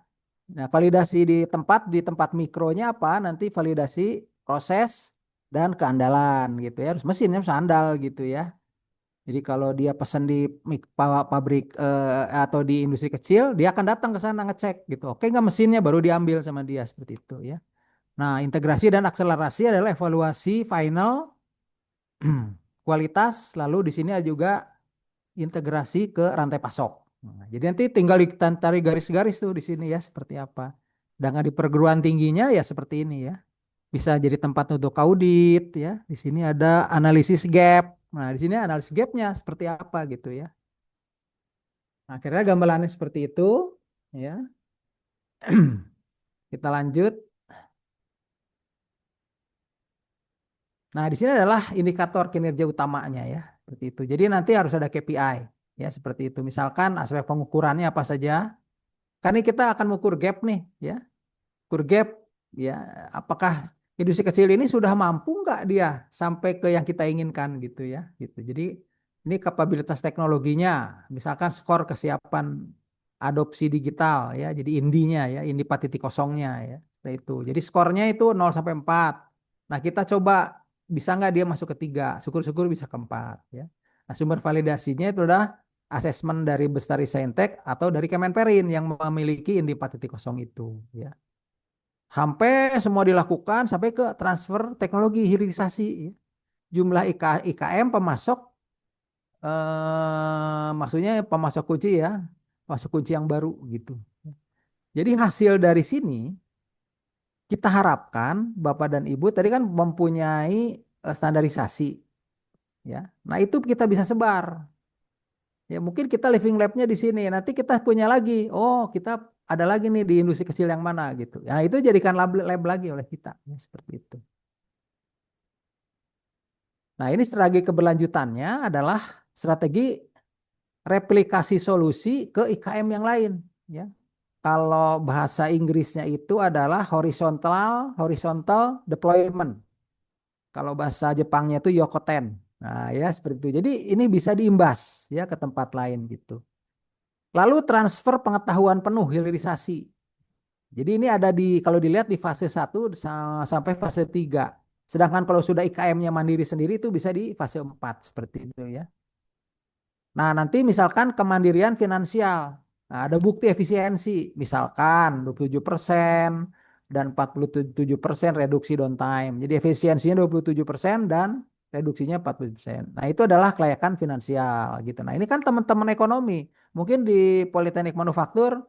Nah, validasi di tempat mikronya apa? Nanti validasi proses dan keandalan gitu ya. Harus mesinnya harus andal gitu ya. Jadi kalau dia pesan di pabrik atau di industri kecil, dia akan datang ke sana ngecek gitu. Oke nggak mesinnya baru diambil sama dia seperti itu ya. Nah, integrasi dan akselerasi adalah evaluasi final kualitas, lalu di sini ada juga integrasi ke rantai pasok. Nah, jadi nanti tinggal ditarik garis-garis tuh di sini ya seperti apa. Dan di perguruan tingginya ya seperti ini ya. Bisa jadi tempat untuk audit ya. Di sini ada analisis gap. Nah, di sini analisis gapnya seperti apa gitu ya. Nah, akhirnya gambarannya seperti itu ya. Kita lanjut. Nah, di sini adalah indikator kinerja utamanya ya, seperti itu. Jadi nanti harus ada KPI ya, seperti itu. Misalkan aspek pengukurannya apa saja. Kan ini kita akan mengukur gap nih ya. Ukur gap ya, apakah industri kecil ini sudah mampu nggak dia sampai ke yang kita inginkan gitu ya, gitu. Jadi ini kapabilitas teknologinya, misalkan skor kesiapan adopsi digital ya, jadi indinya ya, indi 4.0-nya ya, seperti itu. Jadi skornya itu 0 sampai 4. Nah, kita coba bisa nggak dia masuk ke 3, syukur-syukur bisa ke 4 ya. Nah, sumber validasinya itu adalah asesmen dari Bestari Saintek atau dari Kemenperin yang memiliki indi 4.0 itu ya. Sampai semua dilakukan sampai ke transfer teknologi hilirisasi ya. Jumlah IKM pemasok maksudnya pemasok kunci ya, pemasok kunci yang baru gitu. Jadi hasil dari sini kita harapkan Bapak dan Ibu tadi kan mempunyai standarisasi ya. Nah, itu kita bisa sebar. Ya, mungkin kita living lab-nya di sini. Nanti kita punya lagi. Oh, kita ada lagi nih di industri kecil yang mana gitu. Nah, itu jadikan lab lagi oleh kita. Ya, seperti itu. Nah, ini strategi keberlanjutannya adalah strategi replikasi solusi ke IKM yang lain. Ya. Kalau bahasa Inggrisnya itu adalah horizontal deployment. Kalau bahasa Jepangnya itu yokoten. Nah, ya seperti itu. Jadi ini bisa diimbas ya ke tempat lain gitu. Lalu transfer pengetahuan penuh hilirisasi. Jadi ini ada kalau dilihat di fase 1 sampai fase 3. Sedangkan kalau sudah IKM-nya mandiri sendiri itu bisa di fase 4 seperti itu ya. Nah, nanti misalkan kemandirian finansial. Nah, ada bukti efisiensi, misalkan 27% dan 47% reduksi downtime. Jadi efisiensinya 27% dan reduksinya 40%. Nah, itu adalah kelayakan finansial gitu. Nah, ini kan teman-teman ekonomi. Mungkin di Politeknik Manufaktur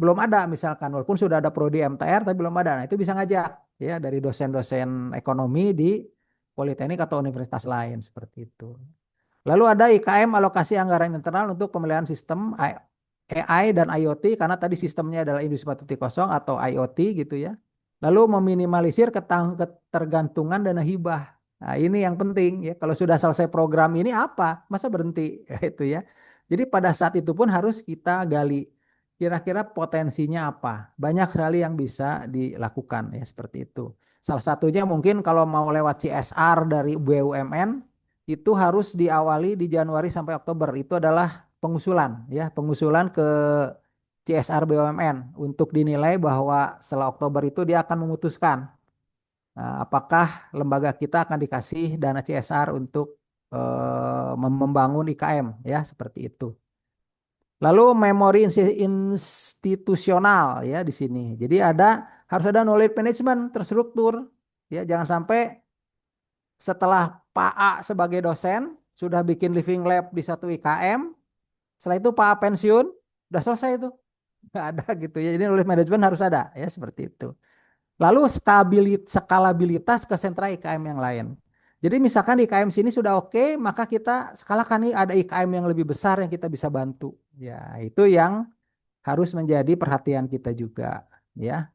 belum ada misalkan, walaupun sudah ada prodi MTR tapi belum ada. Nah, itu bisa ngajak ya dari dosen-dosen ekonomi di Politeknik atau universitas lain seperti itu. Lalu ada IKM alokasi anggaran internal untuk pemeliharaan sistem AI dan IoT karena tadi sistemnya adalah industri 4.0 atau IoT gitu ya. Lalu meminimalisir ketergantungan dana hibah. Nah, ini yang penting ya. Kalau sudah selesai program ini apa? Masa berhenti itu ya. Jadi pada saat itu pun harus kita gali kira-kira potensinya apa. Banyak sekali yang bisa dilakukan ya seperti itu. Salah satunya mungkin kalau mau lewat CSR dari BUMN itu harus diawali di Januari sampai Oktober. Itu adalah pengusulan ya, pengusulan ke CSR BUMN untuk dinilai bahwa setelah Oktober itu dia akan memutuskan apakah lembaga kita akan dikasih dana CSR untuk membangun IKM ya seperti itu. Lalu memori institusional ya di sini. Jadi harus ada knowledge management terstruktur ya, jangan sampai setelah Pak A sebagai dosen sudah bikin living lab di satu IKM, setelah itu Pak A pensiun, udah selesai itu. Nggak ada gitu ya. Jadi knowledge management harus ada ya seperti itu. Lalu skalabilitas ke sentra IKM yang lain. Jadi misalkan di IKM sini sudah oke, maka kita skalakan nih ada IKM yang lebih besar yang kita bisa bantu. Ya, itu yang harus menjadi perhatian kita juga, ya.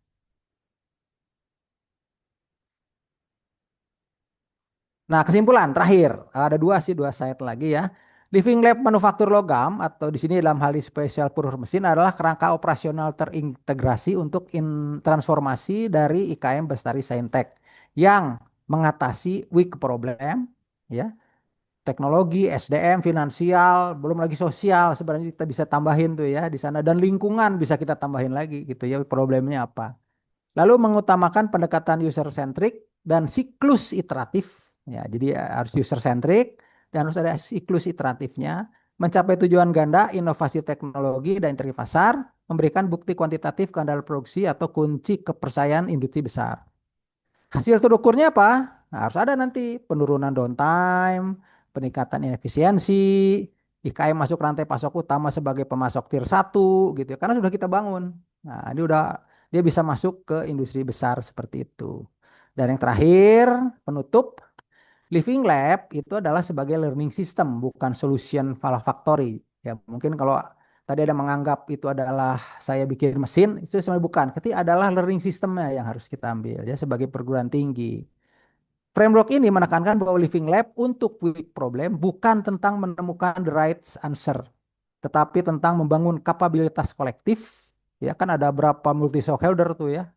Nah, kesimpulan terakhir, ada dua slide lagi ya. Living Lab Manufaktur Logam atau di sini dalam hal ini spesial purur mesin adalah kerangka operasional terintegrasi untuk transformasi dari IKM Bestari Saintek yang mengatasi weak problem ya, teknologi, SDM, finansial, belum lagi sosial sebenarnya kita bisa tambahin tuh ya di sana dan lingkungan bisa kita tambahin lagi gitu ya problemnya apa. Lalu mengutamakan pendekatan user centric dan siklus iteratif. Ya, jadi harus user centric dan harus ada siklus iteratifnya. Mencapai tujuan ganda, inovasi teknologi dan interaksi pasar, memberikan bukti kuantitatif keandalan produksi atau kunci kepercayaan industri besar. Hasil terukurnya apa? Nah, harus ada nanti penurunan downtime, peningkatan efisiensi, IKM masuk rantai pasok utama sebagai pemasok tier 1 gitu ya. Karena sudah kita bangun. Nah, ini udah dia bisa masuk ke industri besar seperti itu. Dan yang terakhir, penutup, Living Lab itu adalah sebagai learning system, bukan solution factory. Ya, mungkin kalau tadi ada menganggap itu adalah saya bikin mesin, itu sebenarnya bukan. Ketika adalah learning systemnya yang harus kita ambil ya sebagai perguruan tinggi. Framework ini menekankan bahwa Living Lab untuk weak problem bukan tentang menemukan the right answer, tetapi tentang membangun kapabilitas kolektif. Ya kan ada berapa multi stakeholder tuh ya,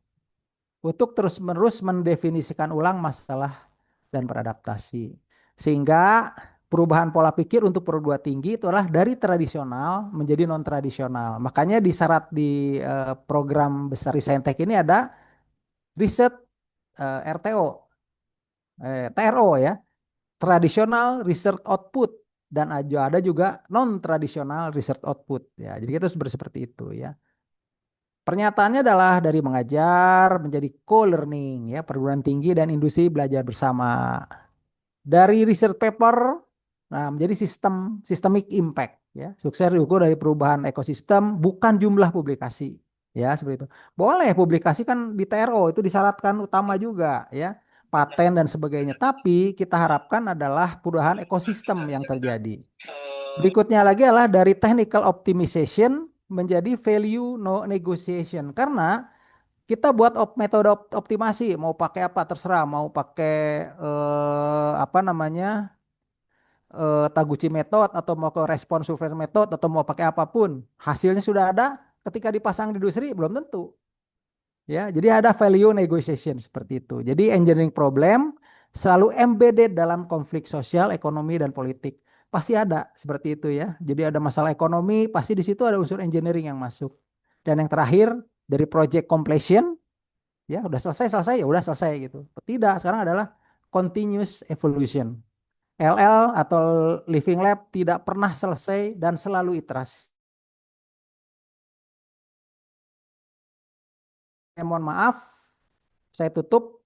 untuk terus-menerus mendefinisikan ulang masalah dan beradaptasi. Sehingga perubahan pola pikir untuk perguruan tinggi itu adalah dari tradisional menjadi non-tradisional. Makanya di syarat di program besar Saintek ini ada riset RTO, TRO ya, tradisional research output dan ada juga non-tradisional research output ya. Jadi kita harus seperti itu ya. Pernyataannya adalah dari mengajar menjadi co-learning ya, perguruan tinggi dan industri belajar bersama. Dari research paper nah menjadi systemic impact ya. Sukses diukur dari perubahan ekosistem bukan jumlah publikasi. Ya, seperti itu. Boleh publikasi kan di TRO itu disyaratkan utama juga ya, paten dan sebagainya. Tapi kita harapkan adalah perubahan ekosistem yang terjadi. Berikutnya lagi adalah dari technical optimization menjadi value no negotiation. Karena kita buat metode optimasi, mau pakai apa terserah, mau pakai apa namanya Taguchi method atau mau ke response survey method atau mau pakai apapun, hasilnya sudah ada. Ketika dipasang di industri belum tentu. Ya, jadi ada value negotiation seperti itu. Jadi engineering problem selalu embedded dalam konflik sosial, ekonomi dan politik. Pasti ada seperti itu ya. Jadi ada masalah ekonomi, pasti di situ ada unsur engineering yang masuk. Dan yang terakhir dari project completion, ya udah selesai ya udah selesai gitu. Tidak, sekarang adalah continuous evolution. LL atau Living Lab tidak pernah selesai dan selalu iterasi. Mohon maaf, saya tutup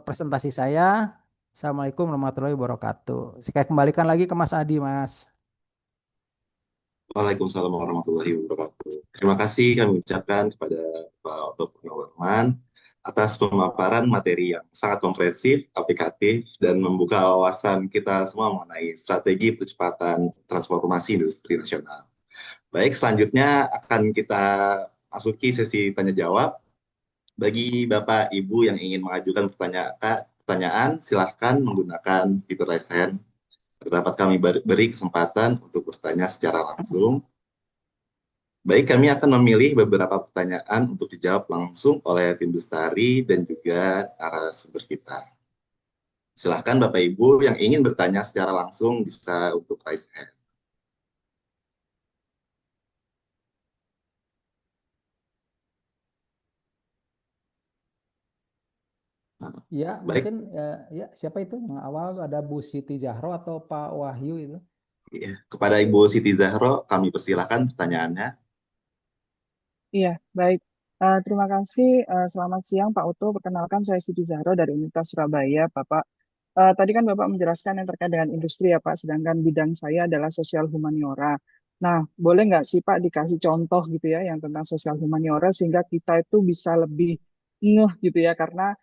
presentasi saya. Assalamualaikum warahmatullahi wabarakatuh. Saya kembalikan lagi ke Mas Adi, Mas.
Waalaikumsalam warahmatullahi wabarakatuh. Terima kasih kami ucapkan kepada Pak Otto Purnawarman atas pemaparan materi yang sangat komprehensif, aplikatif, dan membuka wawasan kita semua mengenai strategi percepatan transformasi industri nasional. Baik, selanjutnya akan kita masuki sesi tanya-jawab. Bagi Bapak Ibu yang ingin mengajukan pertanyaan, silahkan menggunakan fitur raise hand. Dapat kami beri kesempatan untuk bertanya secara langsung. Baik, kami akan memilih beberapa pertanyaan untuk dijawab langsung oleh tim Bestari dan juga narasumber kita. Silahkan Bapak Ibu yang ingin bertanya secara langsung bisa untuk raise hand.
Ya,
Baik,
mungkin ya siapa itu yang awal ada Bu Siti Zahro atau Pak Wahyu itu?
ya. Kepada Ibu Siti Zahro, kami persilahkan pertanyaannya.
Iya, baik. Terima kasih. Selamat siang Pak Uto. Perkenalkan saya Siti Zahro dari Universitas Surabaya, Bapak. Tadi kan Bapak menjelaskan yang terkait dengan industri ya Pak, sedangkan bidang saya adalah sosial humaniora. Nah, boleh nggak sih Pak dikasih contoh gitu ya yang tentang sosial humaniora sehingga kita itu bisa lebih ngeh gitu ya, karena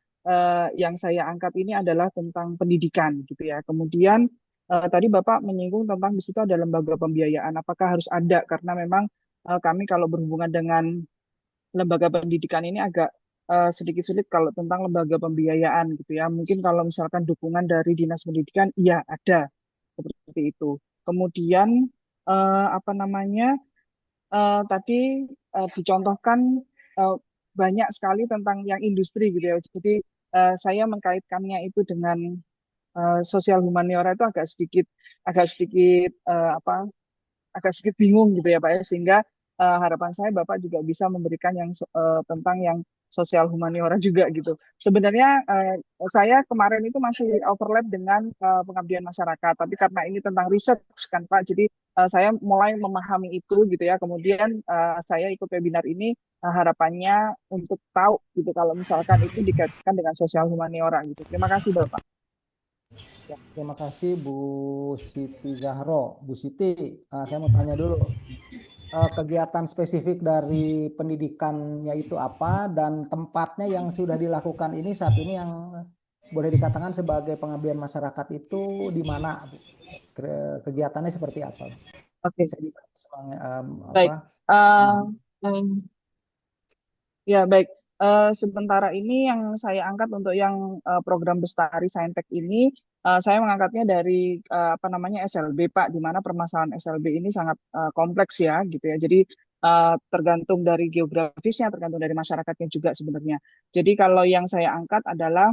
yang saya angkat ini adalah tentang pendidikan gitu ya. Kemudian tadi Bapak menyinggung tentang di situ ada lembaga pembiayaan. Apakah harus ada? Karena memang kami kalau berhubungan dengan lembaga pendidikan ini agak sedikit sulit kalau tentang lembaga pembiayaan gitu ya. Mungkin kalau misalkan dukungan dari Dinas Pendidikan, iya ada seperti itu. Kemudian apa namanya tadi dicontohkan eh, banyak sekali tentang yang industri gitu ya. Jadi saya mengkaitkannya itu dengan sosial humaniora itu agak sedikit apa agak sedikit bingung gitu ya Pak ya, sehingga harapan saya Bapak juga bisa memberikan yang tentang yang sosial humaniora juga gitu. Sebenarnya saya kemarin itu masih overlap dengan pengabdian masyarakat, tapi karena ini tentang riset kan Pak, jadi saya mulai memahami itu gitu ya. Kemudian saya ikut webinar ini harapannya untuk tahu gitu kalau misalkan itu dikaitkan dengan sosial humaniora gitu. Terima kasih Bapak.
Ya, terima kasih Bu Siti Zahro. Bu Siti, saya mau tanya dulu. Kegiatan spesifik dari pendidikannya itu apa dan tempatnya yang sudah dilakukan ini saat ini yang boleh dikatakan sebagai pengabdian masyarakat itu di mana, Bu? Kegiatannya seperti apa?
Oke,
Saya juga
baik.
apa?
Ya, baik. Sementara ini yang saya angkat untuk yang program Bestari Saintek ini, saya mengangkatnya dari apa namanya SLB, Pak, di mana permasalahan SLB ini sangat kompleks ya, gitu ya. Jadi tergantung dari geografisnya, tergantung dari masyarakatnya juga sebenarnya. Jadi kalau yang saya angkat adalah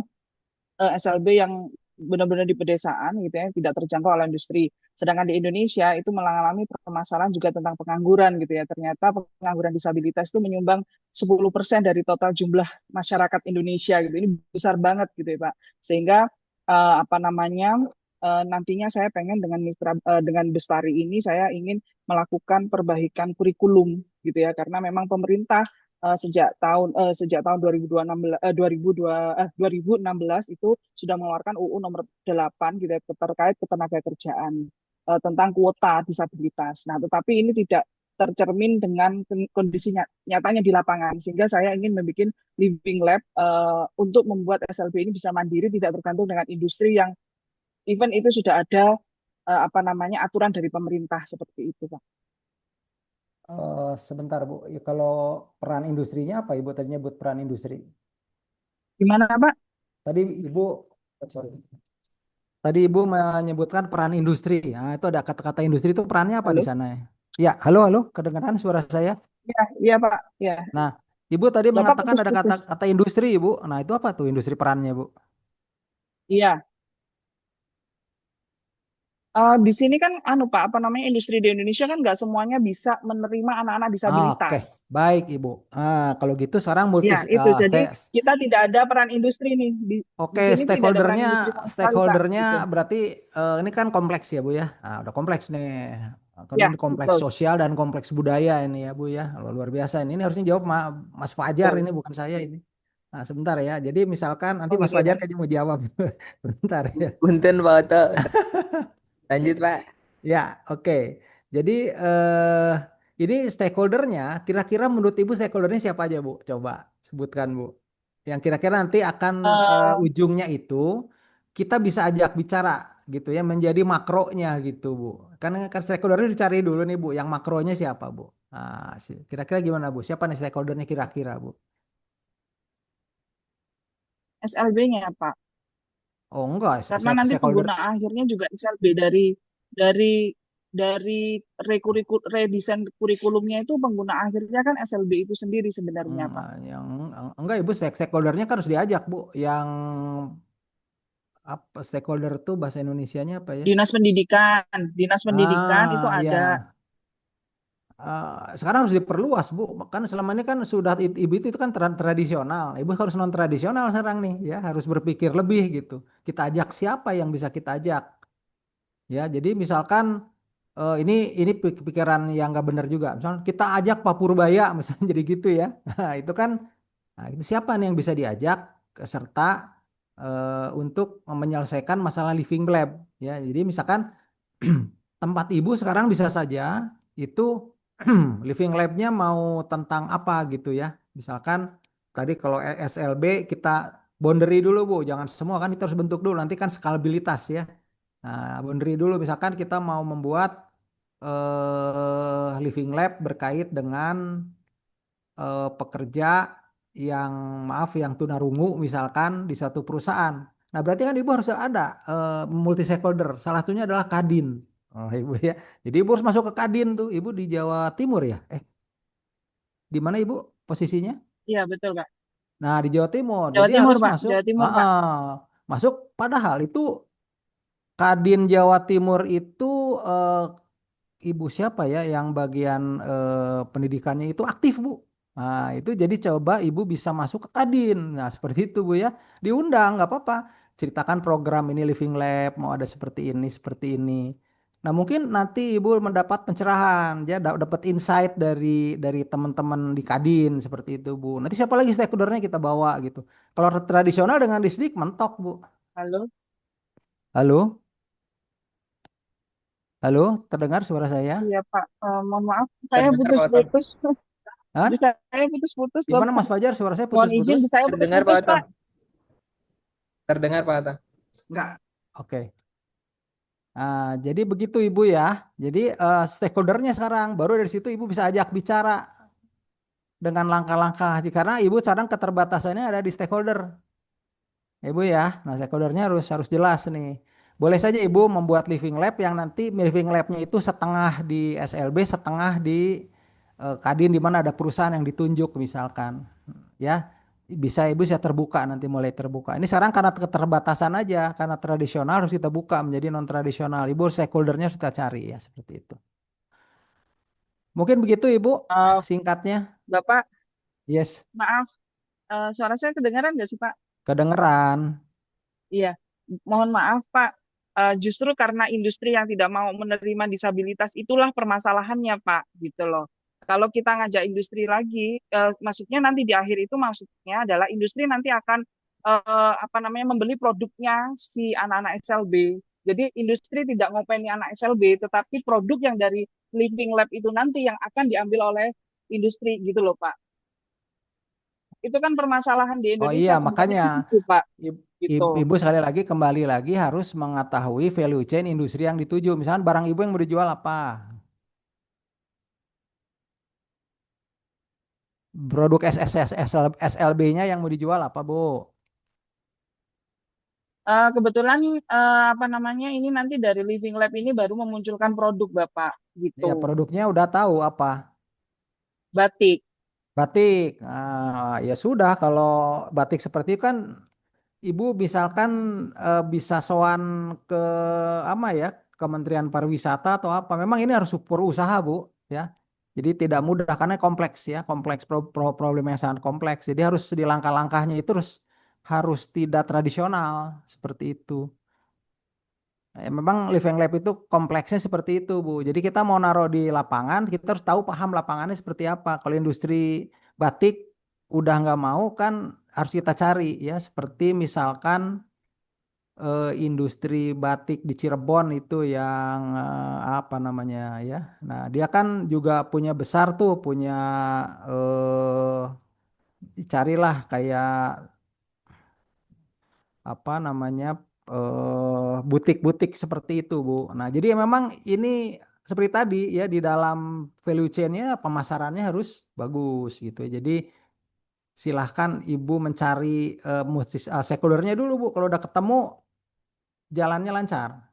SLB yang benar-benar di pedesaan gitu ya, tidak terjangkau oleh industri. Sedangkan di Indonesia itu mengalami permasalahan juga tentang pengangguran gitu ya. Ternyata pengangguran disabilitas itu menyumbang 10% dari total jumlah masyarakat Indonesia gitu. Ini besar banget gitu ya, Pak. Sehingga apa namanya nantinya saya pengen dengan dengan Bestari ini saya ingin melakukan perbaikan kurikulum gitu ya, karena memang pemerintah sejak tahun 2016 itu sudah mengeluarkan UU nomor 8 gitu ya, terkait ketenaga kerjaan tentang kuota disabilitas. Nah, tetapi ini tidak tercermin dengan kondisi nyatanya di lapangan, sehingga saya ingin membuat living lab untuk membuat SLB ini bisa mandiri, tidak tergantung dengan industri yang even itu sudah ada apa namanya aturan dari pemerintah seperti itu, Pak.
Sebentar Bu, ya, kalau peran industrinya apa Ibu tadi nyebut peran industri?
Gimana, Pak?
Tadi Ibu, sorry. Tadi Ibu menyebutkan peran industri. Nah, itu ada kata-kata industri itu perannya apa di
Halo?
sana ya? Ya, halo, halo, kedengaran suara saya?
Ya, iya, Pak. Ya,
Nah, Ibu tadi
Bapak
mengatakan ada
putus-putus.
kata-kata industri, Ibu. Nah, itu apa tuh industri perannya, Bu?
Iya. Di sini kan anu Pak, apa namanya industri di Indonesia kan nggak semuanya bisa menerima anak-anak
Oke,
disabilitas.
baik, Ibu. Kalau gitu sekarang
Ya, itu. Jadi kita tidak ada peran industri nih di
Oke,
sini tidak ada peran
stakeholdernya,
industri sama sekali Pak.
stakeholdernya
Gitu.
berarti ini kan kompleks ya Bu ya. Nah, udah kompleks nih. Kan
Ya,
ini kompleks
betul.
sosial dan kompleks budaya ini ya Bu ya. Luar biasa ini. Ini harusnya jawab Mas Fajar
Betul.
ini bukan saya ini. Nah, sebentar ya. Jadi misalkan nanti
Oh
Mas
gitu ya
Fajar
Pak.
aja mau jawab. Bentar ya.
Punten Pak Oto. Lanjut Pak.
Ya, oke. Jadi ini stakeholdernya, kira-kira menurut Ibu stakeholdernya siapa aja Bu? Coba sebutkan Bu. Yang kira-kira nanti akan
Eh,
ujungnya itu kita bisa ajak bicara gitu ya, menjadi makronya gitu Bu. Kan stakeholdernya dicari dulu nih Bu, yang makronya siapa Bu? Nah, kira-kira gimana Bu? Siapa nih stakeholdernya kira-kira Bu?
SLB-nya Pak.
Oh enggak,
Karena nanti
stakeholder.
pengguna akhirnya juga SLB dari redesain kurikulumnya itu pengguna akhirnya kan SLB itu sendiri sebenarnya Pak.
Yang enggak Ibu stakeholdernya kan harus diajak Bu. Yang apa stakeholder tuh bahasa Indonesianya apa ya?
Dinas pendidikan itu
Ya.
ada.
Sekarang harus diperluas Bu. Kan selama ini kan sudah ibu itu kan tradisional. Ibu harus non tradisional sekarang nih ya, harus berpikir lebih gitu. Kita ajak siapa yang bisa kita ajak? Ya, jadi misalkan ini pikiran yang nggak benar juga. Misalnya kita ajak Pak Purbaya misalnya jadi gitu ya. Nah, itu kan itu siapa nih yang bisa diajak serta untuk menyelesaikan masalah living lab ya. Jadi misalkan tempat ibu sekarang bisa saja itu living lab-nya mau tentang apa gitu ya. Misalkan tadi kalau SLB kita boundary dulu Bu, jangan semua kan kita harus bentuk dulu nanti kan skalabilitas ya. Nah, boundary dulu misalkan kita mau membuat living lab berkait dengan pekerja yang maaf yang tunarungu misalkan di satu perusahaan. Nah, berarti kan Ibu harus ada multi stakeholder. Salah satunya adalah Kadin. Oh, Ibu ya. Jadi Ibu harus masuk ke Kadin tuh. Ibu di Jawa Timur ya? Di mana Ibu posisinya?
Iya, betul, Pak.
Nah, di Jawa Timur.
Jawa
Jadi
Timur,
harus
Pak.
masuk
Jawa Timur, Pak.
masuk padahal itu Kadin Jawa Timur itu Ibu siapa ya yang bagian pendidikannya itu aktif, Bu. Nah, itu jadi coba Ibu bisa masuk ke Kadin. Nah, seperti itu, Bu ya. Diundang, nggak apa-apa. Ceritakan program ini Living Lab, mau ada seperti ini, seperti ini. Nah, mungkin nanti Ibu mendapat pencerahan, ya dapat insight dari teman-teman di Kadin seperti itu, Bu. Nanti siapa lagi stakeholdernya kita bawa gitu. Kalau tradisional dengan Disdik mentok, Bu.
Halo.
Halo? Halo, terdengar suara saya?
Iya, Pak. Mohon maaf, saya
Terdengar Pak Oto.
putus-putus.
Hah?
Bisa saya putus-putus,
Gimana
Bapak.
Mas Fajar? Suara saya
Mohon izin,
putus-putus?
saya
Terdengar Pak
putus-putus,
Oto.
Pak.
Terdengar Pak Oto.
Enggak. Oke. Jadi begitu Ibu ya. Jadi stakeholdernya sekarang, baru dari situ Ibu bisa ajak bicara dengan langkah-langkah. Karena Ibu sekarang keterbatasannya ada di stakeholder. Ibu ya. Nah, stakeholdernya harus jelas nih. Boleh saja Ibu membuat living lab yang nanti living labnya itu setengah di SLB, setengah di Kadin di mana ada perusahaan yang ditunjuk misalkan. Ya, Ibu bisa terbuka nanti mulai terbuka. Ini sekarang karena keterbatasan aja, karena tradisional harus kita buka menjadi non tradisional. Ibu stakeholdernya harus kita cari ya seperti itu. Mungkin begitu Ibu
Eh,
singkatnya.
Bapak,
Yes,
maaf, suara saya kedengaran nggak sih, Pak?
kedengeran.
Iya, mohon maaf Pak. Justru karena industri yang tidak mau menerima disabilitas itulah permasalahannya Pak, gitu loh. Kalau kita ngajak industri lagi, maksudnya nanti di akhir itu maksudnya adalah industri nanti akan apa namanya membeli produknya si anak-anak SLB. Jadi industri tidak ngopeni anak SLB, tetapi produk yang dari Living Lab itu nanti yang akan diambil oleh industri gitu loh Pak. Itu kan permasalahan di
Oh
Indonesia
iya,
sebenarnya
makanya
itu Pak, gitu.
Ibu sekali lagi kembali lagi harus mengetahui value chain industri yang dituju. Misalkan barang Ibu yang mau dijual apa? Produk SLB-nya yang mau dijual apa, Bu?
Kebetulan apa namanya ini nanti dari Living Lab ini baru memunculkan produk Bapak
Ya,
gitu.
produknya udah tahu apa?
Batik.
Batik. Ya sudah, kalau batik seperti itu kan Ibu misalkan bisa sowan ke apa ya, Kementerian Pariwisata atau apa. Memang ini harus super usaha, Bu, ya. Jadi tidak mudah karena kompleks ya, kompleks problem yang sangat kompleks. Jadi harus di langkah-langkahnya itu harus tidak tradisional seperti itu. Memang living lab itu kompleksnya seperti itu, Bu. Jadi kita mau naruh di lapangan, kita harus tahu paham lapangannya seperti apa. Kalau industri batik udah nggak mau kan harus kita cari ya. Seperti misalkan industri batik di Cirebon itu yang apa namanya ya. Nah dia kan juga punya besar tuh, punya carilah kayak apa namanya butik-butik seperti itu, Bu. Nah, jadi memang ini seperti tadi ya di dalam value chain-nya pemasarannya harus bagus gitu. Jadi silahkan Ibu mencari stakeholder-nya dulu, Bu. Kalau udah ketemu jalannya lancar.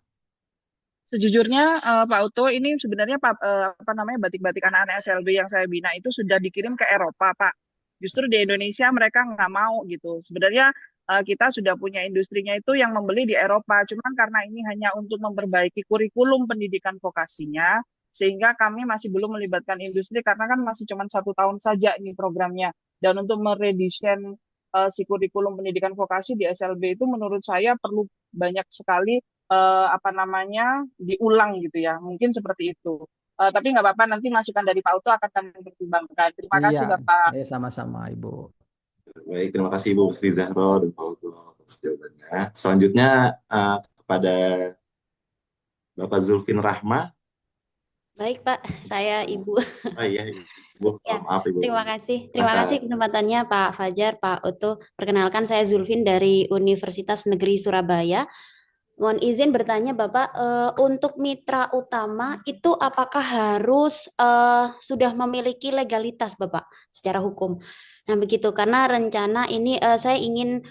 Sejujurnya Pak Uto ini sebenarnya apa namanya batik-batik anak-anak SLB yang saya bina itu sudah dikirim ke Eropa Pak. Justru di Indonesia mereka nggak mau gitu. Sebenarnya kita sudah punya industrinya itu yang membeli di Eropa. Cuman karena ini hanya untuk memperbaiki kurikulum pendidikan vokasinya, sehingga kami masih belum melibatkan industri karena kan masih cuma 1 tahun saja ini programnya. Dan untuk meredesain si kurikulum pendidikan vokasi di SLB itu menurut saya perlu banyak sekali apa namanya diulang gitu ya, mungkin seperti itu. Tapi nggak apa-apa, nanti masukan dari Pak Uto akan kami pertimbangkan. Terima
Iya,
kasih Bapak.
sama-sama Ibu.
Baik, terima kasih Ibu Sri Zahro dan Pak Oto atas jawabannya. Selanjutnya kepada Bapak Zulfin Rahma.
Baik, Pak. Saya Ibu.
Oh iya, Ibu.
Ya,
Maaf, Ibu.
terima kasih. Terima kasih kesempatannya Pak Fajar, Pak Uto. Perkenalkan saya Zulfin dari Universitas Negeri Surabaya. Mohon izin bertanya Bapak, untuk mitra utama itu apakah harus sudah memiliki legalitas Bapak secara hukum? Nah begitu, karena rencana ini saya ingin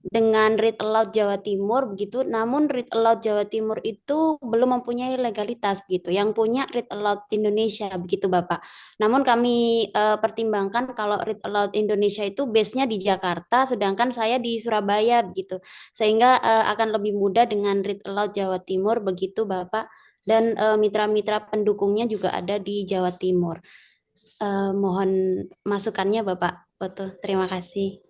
dengan Read Aloud Jawa Timur begitu, namun Read Aloud Jawa Timur itu belum mempunyai legalitas gitu. Yang punya Read Aloud Indonesia begitu Bapak. Namun kami pertimbangkan kalau Read Aloud Indonesia itu base-nya di Jakarta, sedangkan saya di Surabaya begitu. Sehingga akan lebih mudah dengan Read Aloud Jawa Timur begitu Bapak. Dan mitra-mitra pendukungnya juga ada di Jawa Timur. Mohon masukannya Bapak Oto. Terima kasih.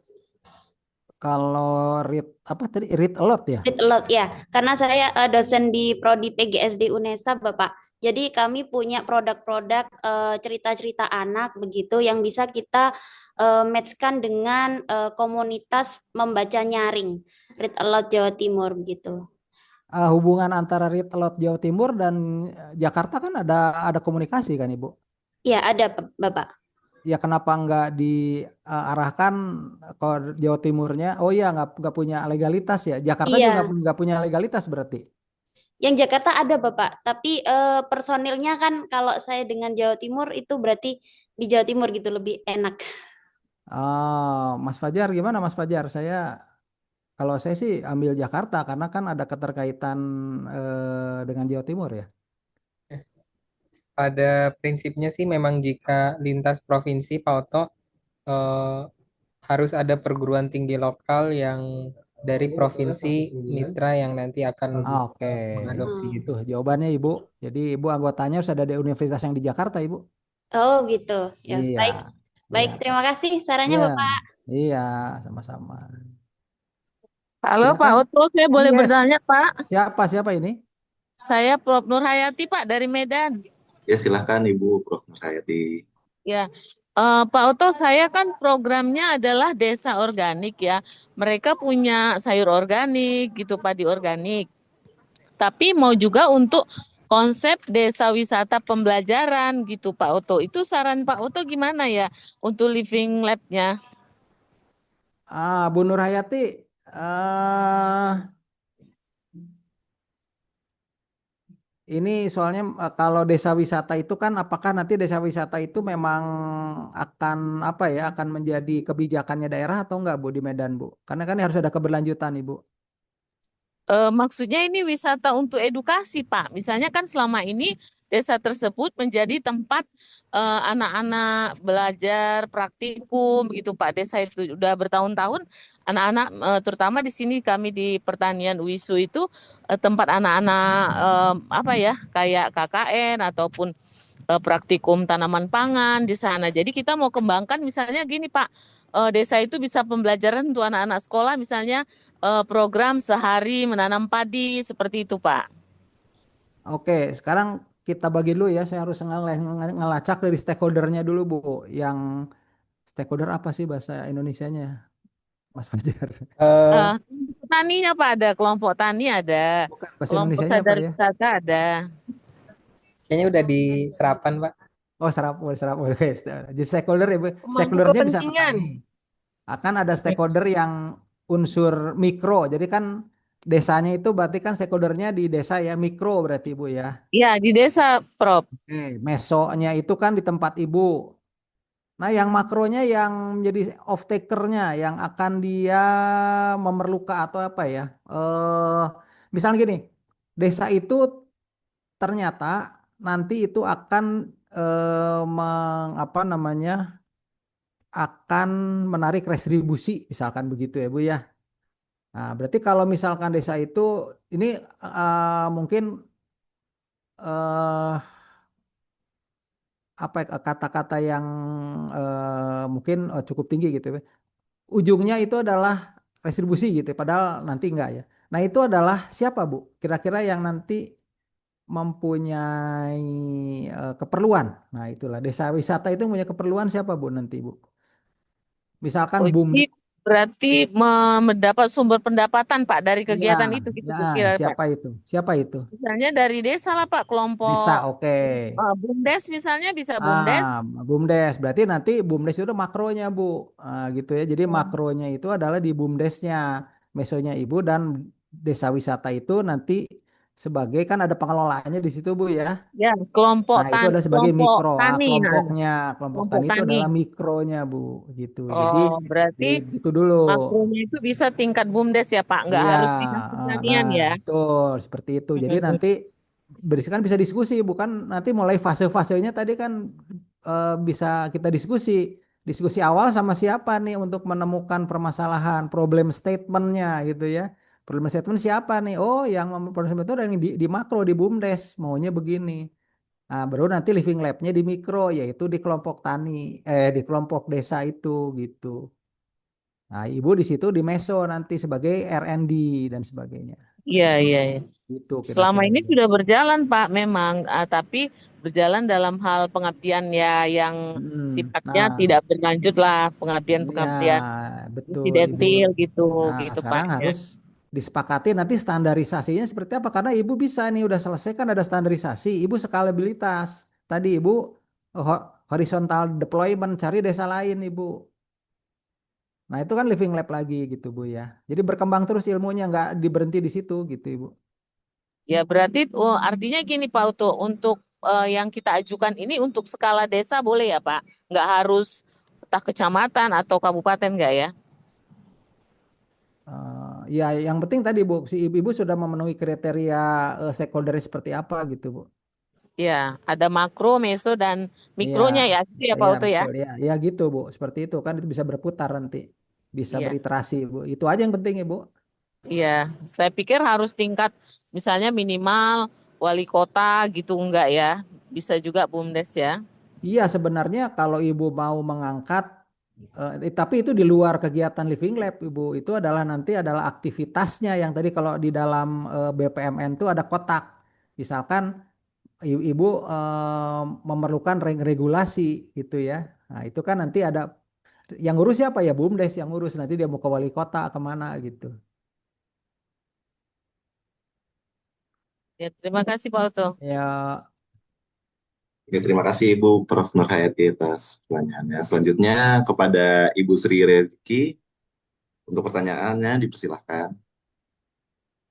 Kalau read apa tadi? Read aloud ya?
Read aloud ya, karena saya dosen di Prodi PGSD UNESA, Bapak. Jadi kami punya produk-produk cerita-cerita anak begitu yang bisa kita matchkan dengan komunitas membaca nyaring Read Aloud Jawa Timur begitu.
Hubungan antara read aloud Jawa Timur dan Jakarta kan ada komunikasi kan Ibu?
Ya, ada Bapak.
Ya kenapa nggak diarahkan ke Jawa Timurnya? Oh iya nggak punya legalitas ya. Jakarta juga
Iya,
nggak punya legalitas berarti.
yang Jakarta ada Bapak, tapi personilnya kan kalau saya dengan Jawa Timur itu berarti di Jawa Timur gitu lebih enak.
Mas Fajar gimana Mas Fajar? Kalau saya sih ambil Jakarta karena kan ada keterkaitan dengan Jawa Timur ya.
Pada prinsipnya sih memang jika lintas provinsi, Pak Oto, eh, harus ada perguruan tinggi lokal yang dari provinsi mitra yang nanti akan
Oke,
mengadopsi
Hmm.
itu.
Tuh jawabannya Ibu. Jadi Ibu anggotanya harus ada di universitas yang di Jakarta Ibu.
Oh gitu. Ya,
Iya,
baik.
iya,
Baik, terima kasih sarannya
iya,
Bapak.
iya, sama-sama.
Halo Pak
Silakan.
Oto, saya boleh
Yes.
bertanya Pak?
Siapa ini?
Saya Prof. Nur Hayati Pak dari Medan.
Ya, silakan Ibu Prof. Nurhayati.
Ya, Pak Oto, saya kan programnya adalah desa organik ya. Mereka punya sayur organik gitu, padi organik. Tapi mau juga untuk konsep desa wisata pembelajaran gitu Pak Oto. Itu saran Pak Oto gimana ya untuk living lab-nya?
Bu Nur Hayati, ini soalnya kalau desa wisata itu kan apakah nanti desa wisata itu memang akan apa ya akan menjadi kebijakannya daerah atau enggak Bu di Medan Bu? Karena kan harus ada keberlanjutan Ibu.
Maksudnya ini wisata untuk edukasi, Pak. Misalnya kan selama ini desa tersebut menjadi tempat anak-anak belajar praktikum gitu, Pak. Desa itu udah bertahun-tahun anak-anak terutama di sini kami di pertanian UISU itu tempat anak-anak apa ya kayak KKN ataupun praktikum tanaman pangan di sana. Jadi kita mau kembangkan misalnya gini, Pak. Desa itu bisa pembelajaran untuk anak-anak sekolah misalnya program sehari menanam padi seperti itu, Pak.
Oke, sekarang kita bagi dulu ya. Saya harus ngelacak dari stakeholdernya dulu Bu. Yang stakeholder apa sih bahasa Indonesianya, Mas Fajar?
Eh,
Taninya, Pak, ada kelompok tani, ada
Bukan bahasa
kelompok
Indonesianya apa
sadar
ya?
wisata, ada.
Kayaknya udah di serapan, Pak.
Oh, serap, oke. Jadi stakeholder ya, Bu.
Pemangku
Stakeholdernya bisa
kepentingan.
petani. Akan ada stakeholder yang unsur mikro. Jadi kan desanya itu berarti kan stakeholdernya di desa ya, mikro berarti Ibu ya.
Ya, di desa, Prof.
Oke, mesonya itu kan di tempat Ibu. Nah, yang makronya yang menjadi off takernya yang akan dia memerlukan atau apa ya? Misalnya gini, desa itu ternyata nanti itu akan apa namanya? Akan menarik restribusi misalkan begitu ya Bu ya. Nah, berarti kalau misalkan desa itu ini mungkin eh apa ya, kata-kata yang mungkin cukup tinggi gitu ya. Ujungnya itu adalah restribusi gitu, padahal nanti enggak ya. Nah, itu adalah siapa Bu? Kira-kira yang nanti mempunyai keperluan. Nah, itulah desa wisata itu punya keperluan siapa Bu nanti Bu? Misalkan
Oh,
BUMDes.
jadi berarti mendapat sumber pendapatan, Pak, dari
Ya,
kegiatan itu gitu
ya,
kira, Pak.
siapa itu? Siapa itu?
Misalnya dari desa lah, Pak,
Desa,
kelompok
oke.
BUMDes misalnya bisa BUMDes.
BUMDes. Berarti nanti BUMDes itu makronya, Bu. Gitu ya. Jadi makronya itu adalah di BUMDesnya, mesonya Ibu dan desa wisata itu nanti sebagai kan ada pengelolaannya di situ Bu ya.
Ya, kelompok
Nah, itu adalah sebagai
kelompok
mikro.
tani,
Kelompok
kelompok
tani itu
tani.
adalah mikronya Bu, gitu. Jadi
Oh, berarti
gitu dulu.
makronya itu bisa tingkat BUMDes ya, Pak. Nggak
Iya,
harus dinas pertanian
nah
ya.
betul seperti itu. Jadi
Mm-mm.
nanti kan bisa diskusi, bukan nanti mulai fase-fasenya tadi kan bisa kita diskusi. Diskusi awal sama siapa nih untuk menemukan permasalahan, problem statementnya gitu ya. Problem statement siapa nih? Oh, yang problem statement itu ada yang di makro di BUMDes maunya begini. Nah, baru nanti living lab-nya di mikro, yaitu di kelompok tani, di kelompok desa itu gitu. Nah, ibu di situ di meso nanti sebagai R&D dan sebagainya.
Iya, iya, iya.
Itu
Selama
kira-kira
ini
itu.
sudah berjalan, Pak, memang, tapi berjalan dalam hal pengabdian ya yang sifatnya
Nah,
tidak berlanjut lah,
ya
pengabdian-pengabdian
betul Ibu.
insidentil gitu,
Nah,
gitu, Pak.
sekarang
Ya.
harus disepakati nanti standarisasinya seperti apa karena Ibu bisa nih udah selesai kan ada standarisasi, Ibu skalabilitas. Tadi Ibu horizontal deployment cari desa lain Ibu. Nah, itu kan living lab lagi gitu Bu ya. Jadi berkembang terus ilmunya nggak diberhenti di situ gitu Ibu.
Ya, berarti artinya gini, Pak Uto, untuk yang kita ajukan ini untuk skala desa boleh ya, Pak? Nggak harus entah kecamatan atau kabupaten nggak ya?
Ya, yang penting tadi Bu, si ibu sudah memenuhi kriteria stakeholder seperti apa gitu Bu.
Ya, ada makro, meso, dan
Iya,
mikronya ya, gitu ya, Pak
iya
Uto ya?
betul ya. Ya gitu Bu, seperti itu kan itu bisa berputar nanti. Bisa
Iya.
beriterasi Bu. Itu aja yang penting Ibu.
Iya, saya pikir harus tingkat misalnya minimal wali kota gitu enggak ya? Bisa juga BUMDes ya.
Iya, sebenarnya kalau Ibu mau mengangkat tapi itu di luar kegiatan living lab Ibu. Itu adalah nanti adalah aktivitasnya yang tadi kalau di dalam BPMN itu ada kotak. Misalkan ibu memerlukan regulasi gitu ya. Nah, itu kan nanti ada yang ngurus siapa ya BUMDes yang ngurus nanti dia mau ke wali kota kemana gitu.
Ya, terima kasih Pak Oto.
Ya,
Oke, terima kasih Ibu Prof. Nurhayati atas pertanyaannya. Selanjutnya kepada Ibu Sri Rezeki untuk pertanyaannya dipersilahkan.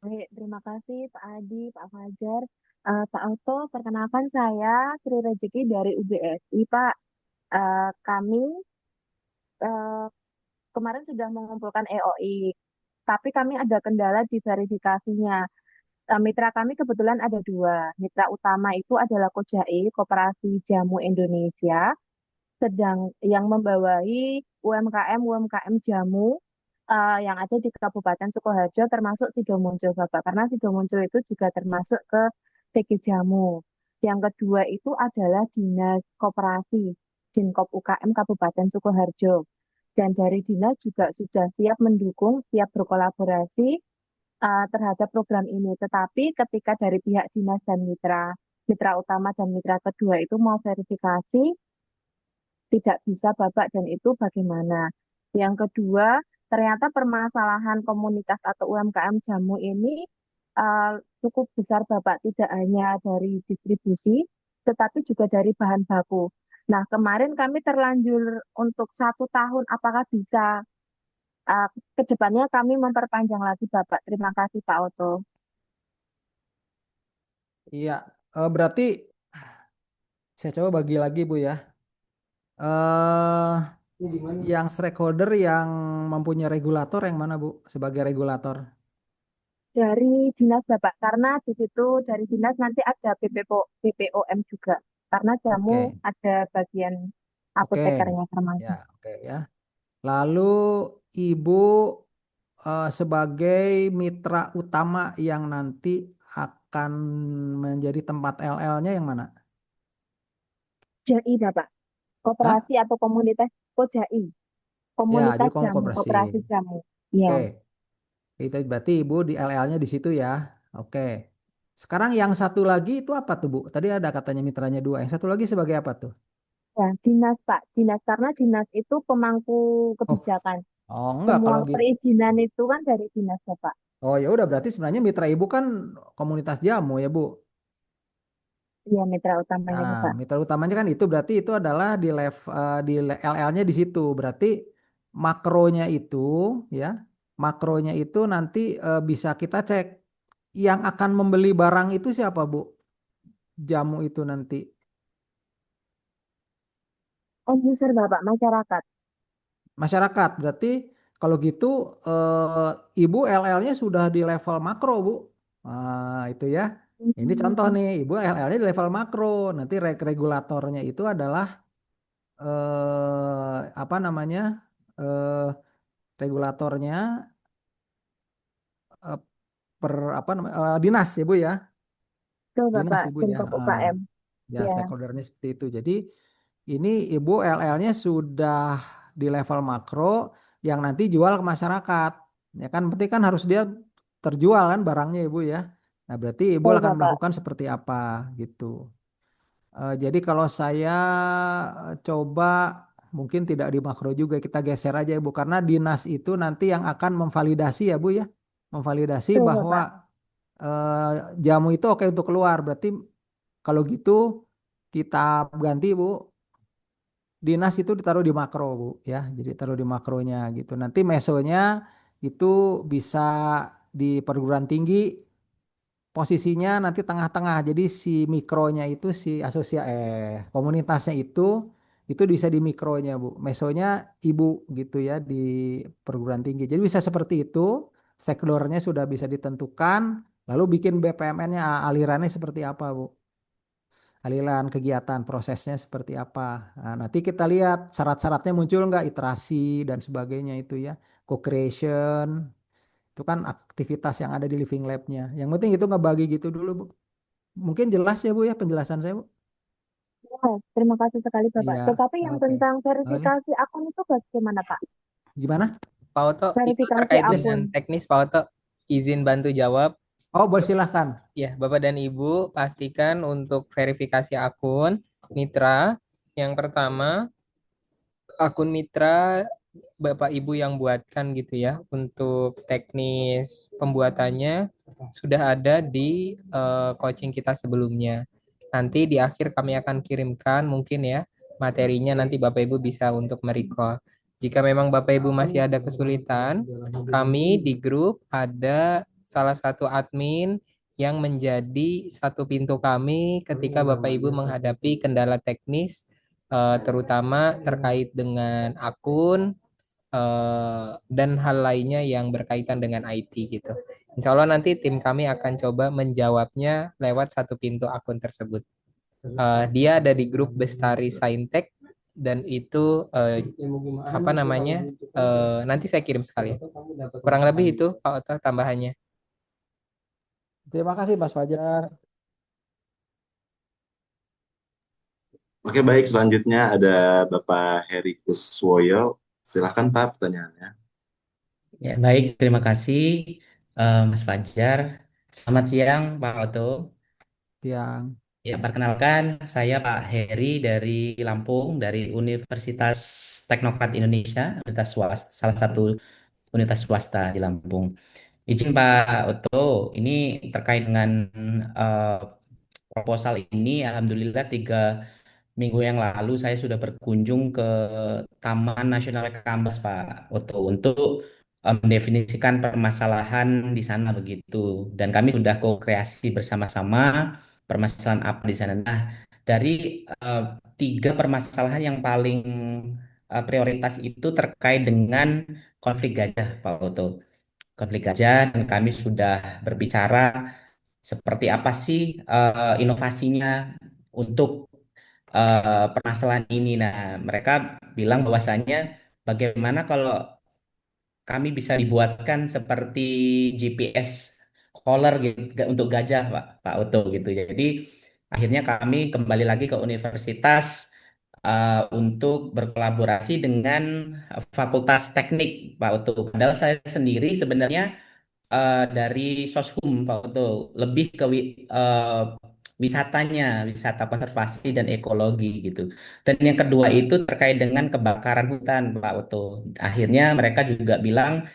Baik, terima kasih Pak Adi, Pak Fajar. Pak Auto, perkenalkan saya Sri Rezeki dari UBSI, Pak. Kami eh, kemarin sudah mengumpulkan EOI, tapi kami ada kendala di verifikasinya. Mitra kami kebetulan ada dua. Mitra utama itu adalah Kojai, Koperasi Jamu Indonesia, sedang yang membawahi UMKM jamu yang ada di Kabupaten Sukoharjo termasuk Sidomuncul Bapak karena Sidomuncul itu juga termasuk ke PG Jamu. Yang kedua itu adalah Dinas Koperasi Dinkop UKM Kabupaten Sukoharjo. Dan dari dinas juga sudah siap mendukung, siap berkolaborasi terhadap program ini. Tetapi ketika dari pihak dinas dan mitra utama dan mitra kedua itu mau verifikasi, tidak bisa Bapak dan itu bagaimana? Yang kedua, ternyata permasalahan komunitas atau UMKM jamu ini cukup besar Bapak, tidak hanya dari distribusi, tetapi juga dari bahan baku. Nah, kemarin kami terlanjur untuk 1 tahun, apakah bisa ke depannya kami memperpanjang lagi Bapak? Terima kasih Pak Oto.
iya. Berarti saya coba bagi lagi Bu ya. Eh yang stakeholder yang mempunyai regulator yang mana Bu sebagai regulator?
Dari dinas Bapak, karena di situ dari dinas nanti ada BPOM juga, karena jamu
Oke,
ada bagian
oke,
apotekernya termasuk.
ya, oke ya. Lalu Ibu sebagai mitra utama yang nanti akan menjadi tempat LL-nya yang mana?
JI Bapak,
Hah?
koperasi atau komunitas Kojai,
Ya, jadi
komunitas jamu,
koperasi.
koperasi jamu. Ya,
Oke, itu berarti Ibu di LL-nya di situ ya. Oke. Sekarang yang satu lagi itu apa tuh Bu? Tadi ada katanya mitranya dua. Yang satu lagi sebagai apa tuh?
ya dinas Pak, dinas karena dinas itu pemangku
Oh,
kebijakan.
oh enggak
Semua
kalau gitu.
perizinan itu kan dari dinas Bapak.
Oh ya udah berarti sebenarnya mitra Ibu kan komunitas jamu ya Bu.
Iya, mitra utamanya
Nah,
Bapak.
mitra utamanya kan itu berarti itu adalah di LL-nya di situ. Berarti makronya itu ya, makronya itu nanti bisa kita cek yang akan membeli barang itu siapa, Bu? Jamu itu nanti.
End user Bapak, masyarakat.
Masyarakat. Berarti kalau gitu Ibu LL-nya sudah di level makro, Bu. Nah, itu ya. Ini contoh nih, Ibu LL-nya di level makro. Nanti regulatornya itu adalah apa namanya? eh, regulatornya eh, per apa namanya? Dinas ya, Bu ya.
Betul
Dinas
Bapak,
Ibu ya.
Kemenko UKM.
Ya,
Ya,
stakeholdernya seperti itu. Jadi ini Ibu LL-nya sudah di level makro yang nanti jual ke masyarakat. Ya kan berarti kan harus dia terjual kan barangnya Ibu ya. Nah, berarti Ibu
betul
akan
Bapak.
melakukan seperti apa gitu. Jadi kalau saya coba mungkin tidak di makro juga kita geser aja Ibu karena dinas itu nanti yang akan memvalidasi ya Bu ya. Memvalidasi
Betul
bahwa
Bapak.
eh, jamu itu oke untuk keluar. Berarti kalau gitu kita ganti Bu, dinas itu ditaruh di makro Bu ya. Jadi taruh di makronya gitu. Nanti mesonya itu bisa di perguruan tinggi posisinya nanti tengah-tengah. Jadi si mikronya itu si komunitasnya itu bisa di mikronya Bu. Mesonya ibu gitu ya di perguruan tinggi. Jadi bisa seperti itu. Stakeholdernya sudah bisa ditentukan. Lalu bikin BPMN-nya alirannya seperti apa Bu? Aliran kegiatan prosesnya seperti apa. Nah, nanti kita lihat syarat-syaratnya muncul nggak iterasi dan sebagainya itu ya. Co-creation itu kan aktivitas yang ada di living lab-nya. Yang penting itu ngebagi gitu dulu Bu. Mungkin jelas ya Bu ya penjelasan saya Bu.
Ya, terima kasih sekali Bapak.
Iya,
Tetapi yang
oke.
tentang
Oh ya,
verifikasi akun itu bagaimana Pak?
gimana?
Pak Oto, itu
Verifikasi
terkait
Yes.
dengan
akun.
teknis, Pak Oto, izin bantu jawab.
Oh, boleh silahkan.
Ya, Bapak dan Ibu, pastikan untuk verifikasi akun mitra. Yang pertama, akun mitra Bapak Ibu yang buatkan gitu ya. Untuk teknis pembuatannya sudah ada di coaching kita sebelumnya. Nanti di akhir kami akan kirimkan mungkin ya materinya, nanti Bapak Ibu bisa untuk merecall. Jika memang Bapak Ibu masih ada kesulitan, kami di grup ada salah satu admin yang menjadi satu pintu kami ketika Bapak Ibu menghadapi kendala teknis, terutama terkait dengan akun, dan hal lainnya yang berkaitan dengan IT gitu. Insya Allah nanti tim kami akan coba menjawabnya lewat satu pintu akun tersebut. Dia ada di grup Bestari Saintek dan itu apa namanya? Nanti saya kirim sekali. Kurang lebih itu Pak Oto tambahannya.
Terima kasih Mas Fajar.
Oke, baik. Selanjutnya ada Bapak Heri Kuswoyo. Silahkan Pak pertanyaannya.
Ya, baik, terima kasih Mas Fajar. Selamat siang Pak Oto.
Yang
Ya, perkenalkan saya Pak Heri dari Lampung, dari Universitas Teknokrat Indonesia, salah satu universitas swasta di Lampung. Izin Pak Oto, ini terkait dengan eh, proposal ini, Alhamdulillah 3 minggu yang lalu saya sudah berkunjung ke Taman Nasional Kambas Pak Oto untuk mendefinisikan permasalahan di sana begitu. Dan kami sudah ko-kreasi bersama-sama permasalahan apa di sana. Nah, dari 3 permasalahan yang paling prioritas itu terkait dengan konflik gajah Pak Oto. Konflik gajah dan kami sudah berbicara seperti apa sih inovasinya untuk permasalahan ini. Nah, mereka bilang bahwasanya bagaimana kalau kami bisa dibuatkan seperti GPS collar gitu untuk gajah, Pak Oto gitu. Jadi akhirnya kami kembali lagi ke universitas untuk berkolaborasi dengan Fakultas Teknik, Pak Oto. Padahal saya sendiri sebenarnya dari Soshum Pak Oto lebih ke wisatanya, wisata konservasi dan ekologi gitu. Dan yang kedua itu terkait dengan kebakaran hutan Pak Oto. Akhirnya mereka juga bilang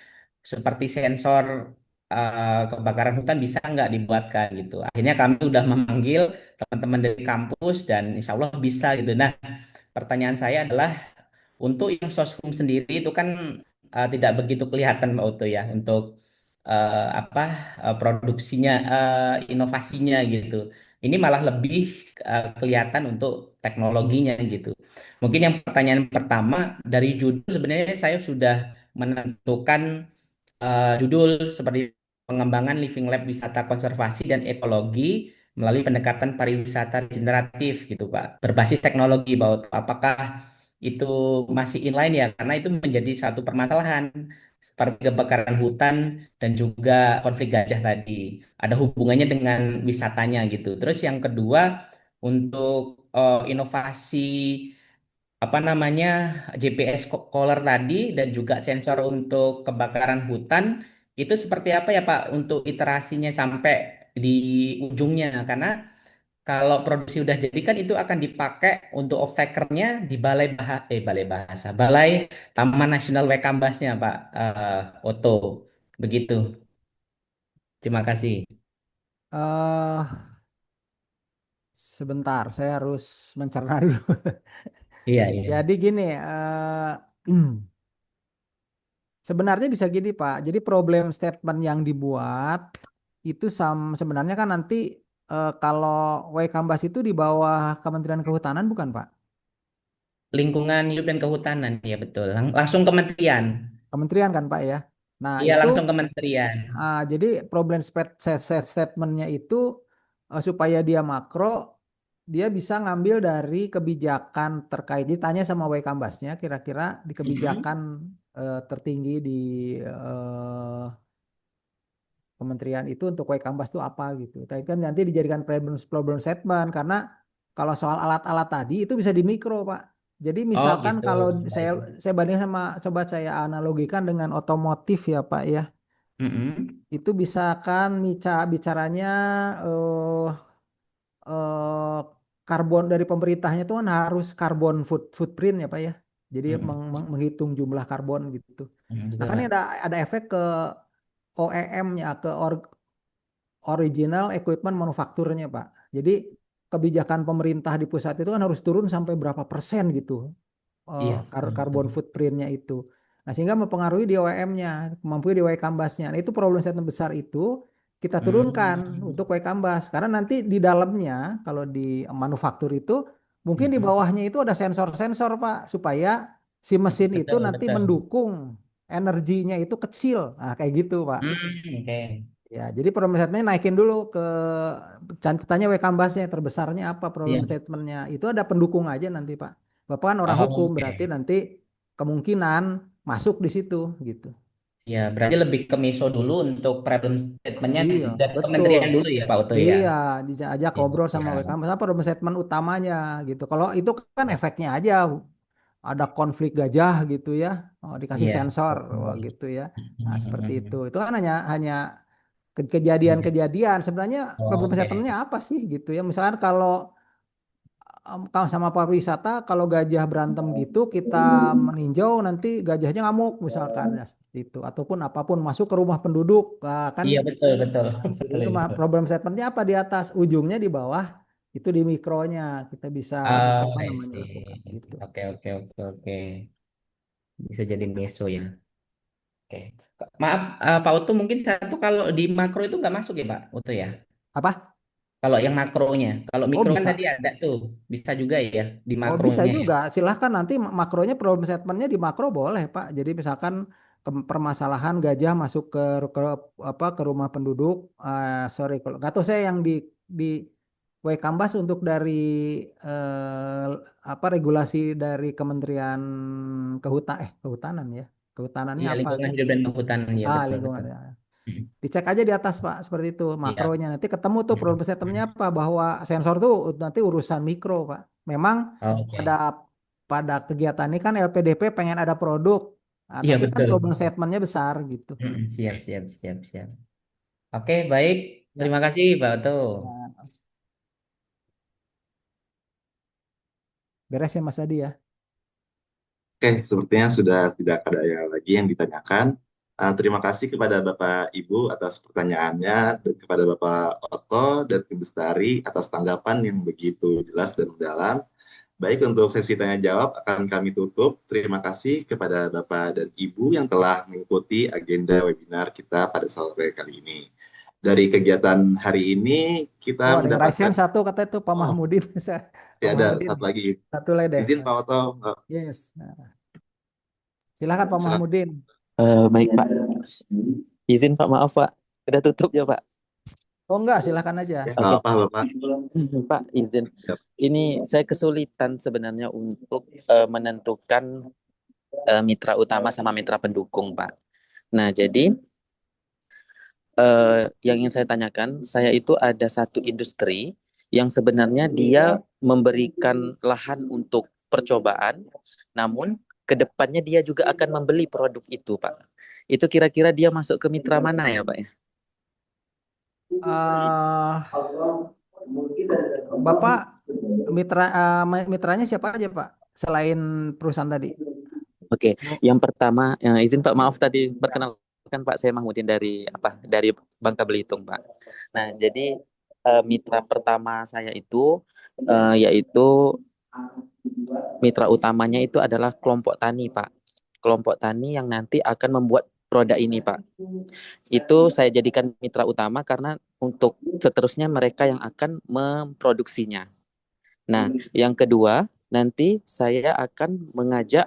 seperti sensor kebakaran hutan bisa nggak dibuatkan gitu. Akhirnya kami udah memanggil teman-teman dari kampus dan insya Allah bisa gitu. Nah, pertanyaan saya adalah untuk yang Soshum sendiri itu kan tidak begitu kelihatan Mbak Uto ya untuk apa produksinya, inovasinya gitu. Ini malah lebih kelihatan untuk teknologinya gitu. Mungkin yang pertanyaan pertama dari judul sebenarnya saya sudah menentukan judul seperti pengembangan living lab wisata konservasi dan ekologi melalui pendekatan pariwisata regeneratif gitu Pak. Berbasis teknologi Pak. Apakah itu masih inline ya? Karena itu menjadi satu permasalahan seperti kebakaran hutan dan juga konflik gajah tadi. Ada hubungannya dengan wisatanya gitu. Terus yang kedua untuk inovasi apa namanya GPS collar tadi dan juga sensor untuk kebakaran hutan itu seperti apa ya Pak untuk iterasinya sampai di ujungnya karena kalau produksi udah jadi kan itu akan dipakai untuk off-takernya di Balai Bahasa Balai Taman Nasional Waikambasnya Pak Oto begitu. Terima kasih.
eh Sebentar, saya harus mencerna dulu.
Iya iya.
Jadi gini, sebenarnya bisa gini Pak. Jadi problem statement yang dibuat itu sebenarnya kan nanti kalau Waikambas itu di bawah Kementerian Kehutanan bukan Pak?
Lingkungan hidup dan kehutanan ya betul. Langsung kementerian.
Kementerian kan Pak ya. Nah
Iya
itu
langsung kementerian.
jadi problem statementnya itu supaya dia makro, dia bisa ngambil dari kebijakan terkait. Jadi tanya sama Waikambasnya, kira-kira di
Mm-mm.
kebijakan tertinggi di eh, kementerian itu untuk Waikambas itu apa gitu. Tapi kan nanti dijadikan problem statement karena kalau soal alat-alat tadi itu bisa di mikro Pak. Jadi
Oh
misalkan
gitu.
kalau
Baik.
saya banding sama, coba saya analogikan dengan otomotif ya Pak ya.
Mm-mm.
Itu bisa kan bicaranya eh eh, karbon dari pemerintahnya itu kan harus karbon footprint ya Pak ya. Jadi
Mm-mm.
menghitung jumlah karbon gitu. Nah
Betul,
kan ini
Pak.
ada efek ke OEM-nya, ke original equipment manufakturnya Pak. Jadi kebijakan pemerintah di pusat itu kan harus turun sampai berapa persen gitu
Iya, betul, betul.
karbon footprintnya itu. Nah, sehingga mempengaruhi di OEM-nya, kemampuan di Waikambasnya. Nah, itu problem set besar itu kita turunkan
Hmm.
untuk Waikambas. Karena nanti di dalamnya, kalau di manufaktur itu, mungkin di
Mm-mm.
bawahnya itu ada sensor-sensor, Pak, supaya si mesin itu
Betul,
nanti
betul.
mendukung energinya itu kecil. Nah, kayak gitu, Pak.
Oke.
Ya, jadi problem statementnya naikin dulu ke catatannya Waikambasnya, terbesarnya apa problem
Iya.
statementnya. Itu ada pendukung aja nanti, Pak. Bapak kan orang
Oh,
hukum, berarti
oke.
nanti kemungkinan masuk di situ gitu.
Ya, berarti lebih ke MISO dulu untuk problem statement-nya
Iya,
dari
betul.
kementerian dulu ya, Pak Oto ya.
Iya, ajak
Iya,
ngobrol sama
siap.
WK, apa problem statement utamanya gitu. Kalau itu kan efeknya aja ada konflik gajah gitu ya, oh, dikasih
Iya,
sensor
betul.
oh, gitu ya. Nah, seperti itu. Itu kan hanya kejadian-kejadian. Sebenarnya
Oh,
problem
oke.
statementnya apa sih gitu ya. Misalkan kalau kalau sama pariwisata, kalau gajah berantem gitu, kita meninjau nanti gajahnya ngamuk misalkan ya seperti itu. Ataupun apapun masuk ke rumah penduduk, nah, kan
Iya, betul, betul.
jadi
Betul
rumah
itu.
problem statementnya apa di atas, ujungnya di bawah, itu di mikronya kita bisa
Oh,
apa
I
namanya lakukan
see.
gitu.
Oke, oke, oke, oke. Bisa jadi MISO ya. Oke. Maaf, Pak Oto mungkin satu kalau di makro itu nggak masuk ya, Pak Oto ya?
Apa?
Kalau yang makronya, kalau
Oh
mikro kan tadi
bisa.
ada tuh, bisa juga ya di
Oh bisa
makronya ya.
juga. Silahkan nanti makronya problem statementnya di makro boleh Pak. Jadi misalkan permasalahan gajah masuk ke apa ke rumah penduduk. Sorry kalau nggak tahu saya yang di Waikambas untuk dari eh, apa regulasi dari Kementerian Kehutanan ya. Kehutanannya
Iya,
apa
lingkungan
gitu.
hidup dan kehutanan ya betul
Lingkungan.
betul.
Ya.
Mm.
Dicek aja di atas Pak, seperti itu
Iya.
makronya. Nanti ketemu tuh
Mm.
problem statementnya apa, bahwa sensor tuh nanti urusan mikro Pak. Memang pada
Oke.
pada kegiatan ini kan LPDP pengen ada produk. Nah,
Iya
tapi kan
betul.
problem statementnya besar gitu.
Mm, siap siap siap siap. Oke baik.
Ya,
Terima kasih Pak Oto.
ya, beres ya Mas Adi ya.
Oke, sepertinya sudah tidak ada yang lagi yang ditanyakan. Terima kasih kepada Bapak Ibu atas pertanyaannya, dan kepada Bapak Otto dan Ibu Bestari atas tanggapan yang begitu jelas dan mendalam. Baik, untuk sesi tanya jawab akan kami tutup. Terima kasih kepada Bapak dan Ibu yang telah mengikuti agenda webinar kita pada sore kali ini. Dari kegiatan hari ini
Oh,
kita
ada yang raise hand
mendapatkan,
satu kata itu Pak
oh,
Mahmudin. Pak
ya ada
Mahmudin.
satu lagi.
Satu lagi deh.
Izin Pak Oto,
Yes. Nah, silakan Pak
silakan.
Mahmudin.
Baik Pak, izin Pak, maaf Pak, udah tutup ya Pak.
Oh enggak, silakan aja.
Ya,
Oke,
nggak apa Bapak.
Pak izin.
Siap.
Ini saya kesulitan sebenarnya untuk menentukan mitra utama sama mitra pendukung Pak. Nah jadi yang ingin saya tanyakan, saya itu ada satu industri yang sebenarnya dia memberikan lahan untuk percobaan, namun kedepannya dia juga akan membeli produk itu Pak. Itu kira-kira dia masuk ke mitra mana ya Pak ya?
Bapak mitranya siapa aja Pak? Selain perusahaan tadi.
Oke, yang pertama, izin Pak, maaf tadi perkenalkan Pak, saya Mahmudin dari Bangka Belitung Pak. Nah, jadi mitra pertama saya itu yaitu mitra utamanya itu adalah kelompok tani Pak. Kelompok tani yang nanti akan membuat produk ini Pak. Itu saya jadikan mitra utama karena untuk seterusnya mereka yang akan memproduksinya. Nah, yang kedua, nanti saya akan mengajak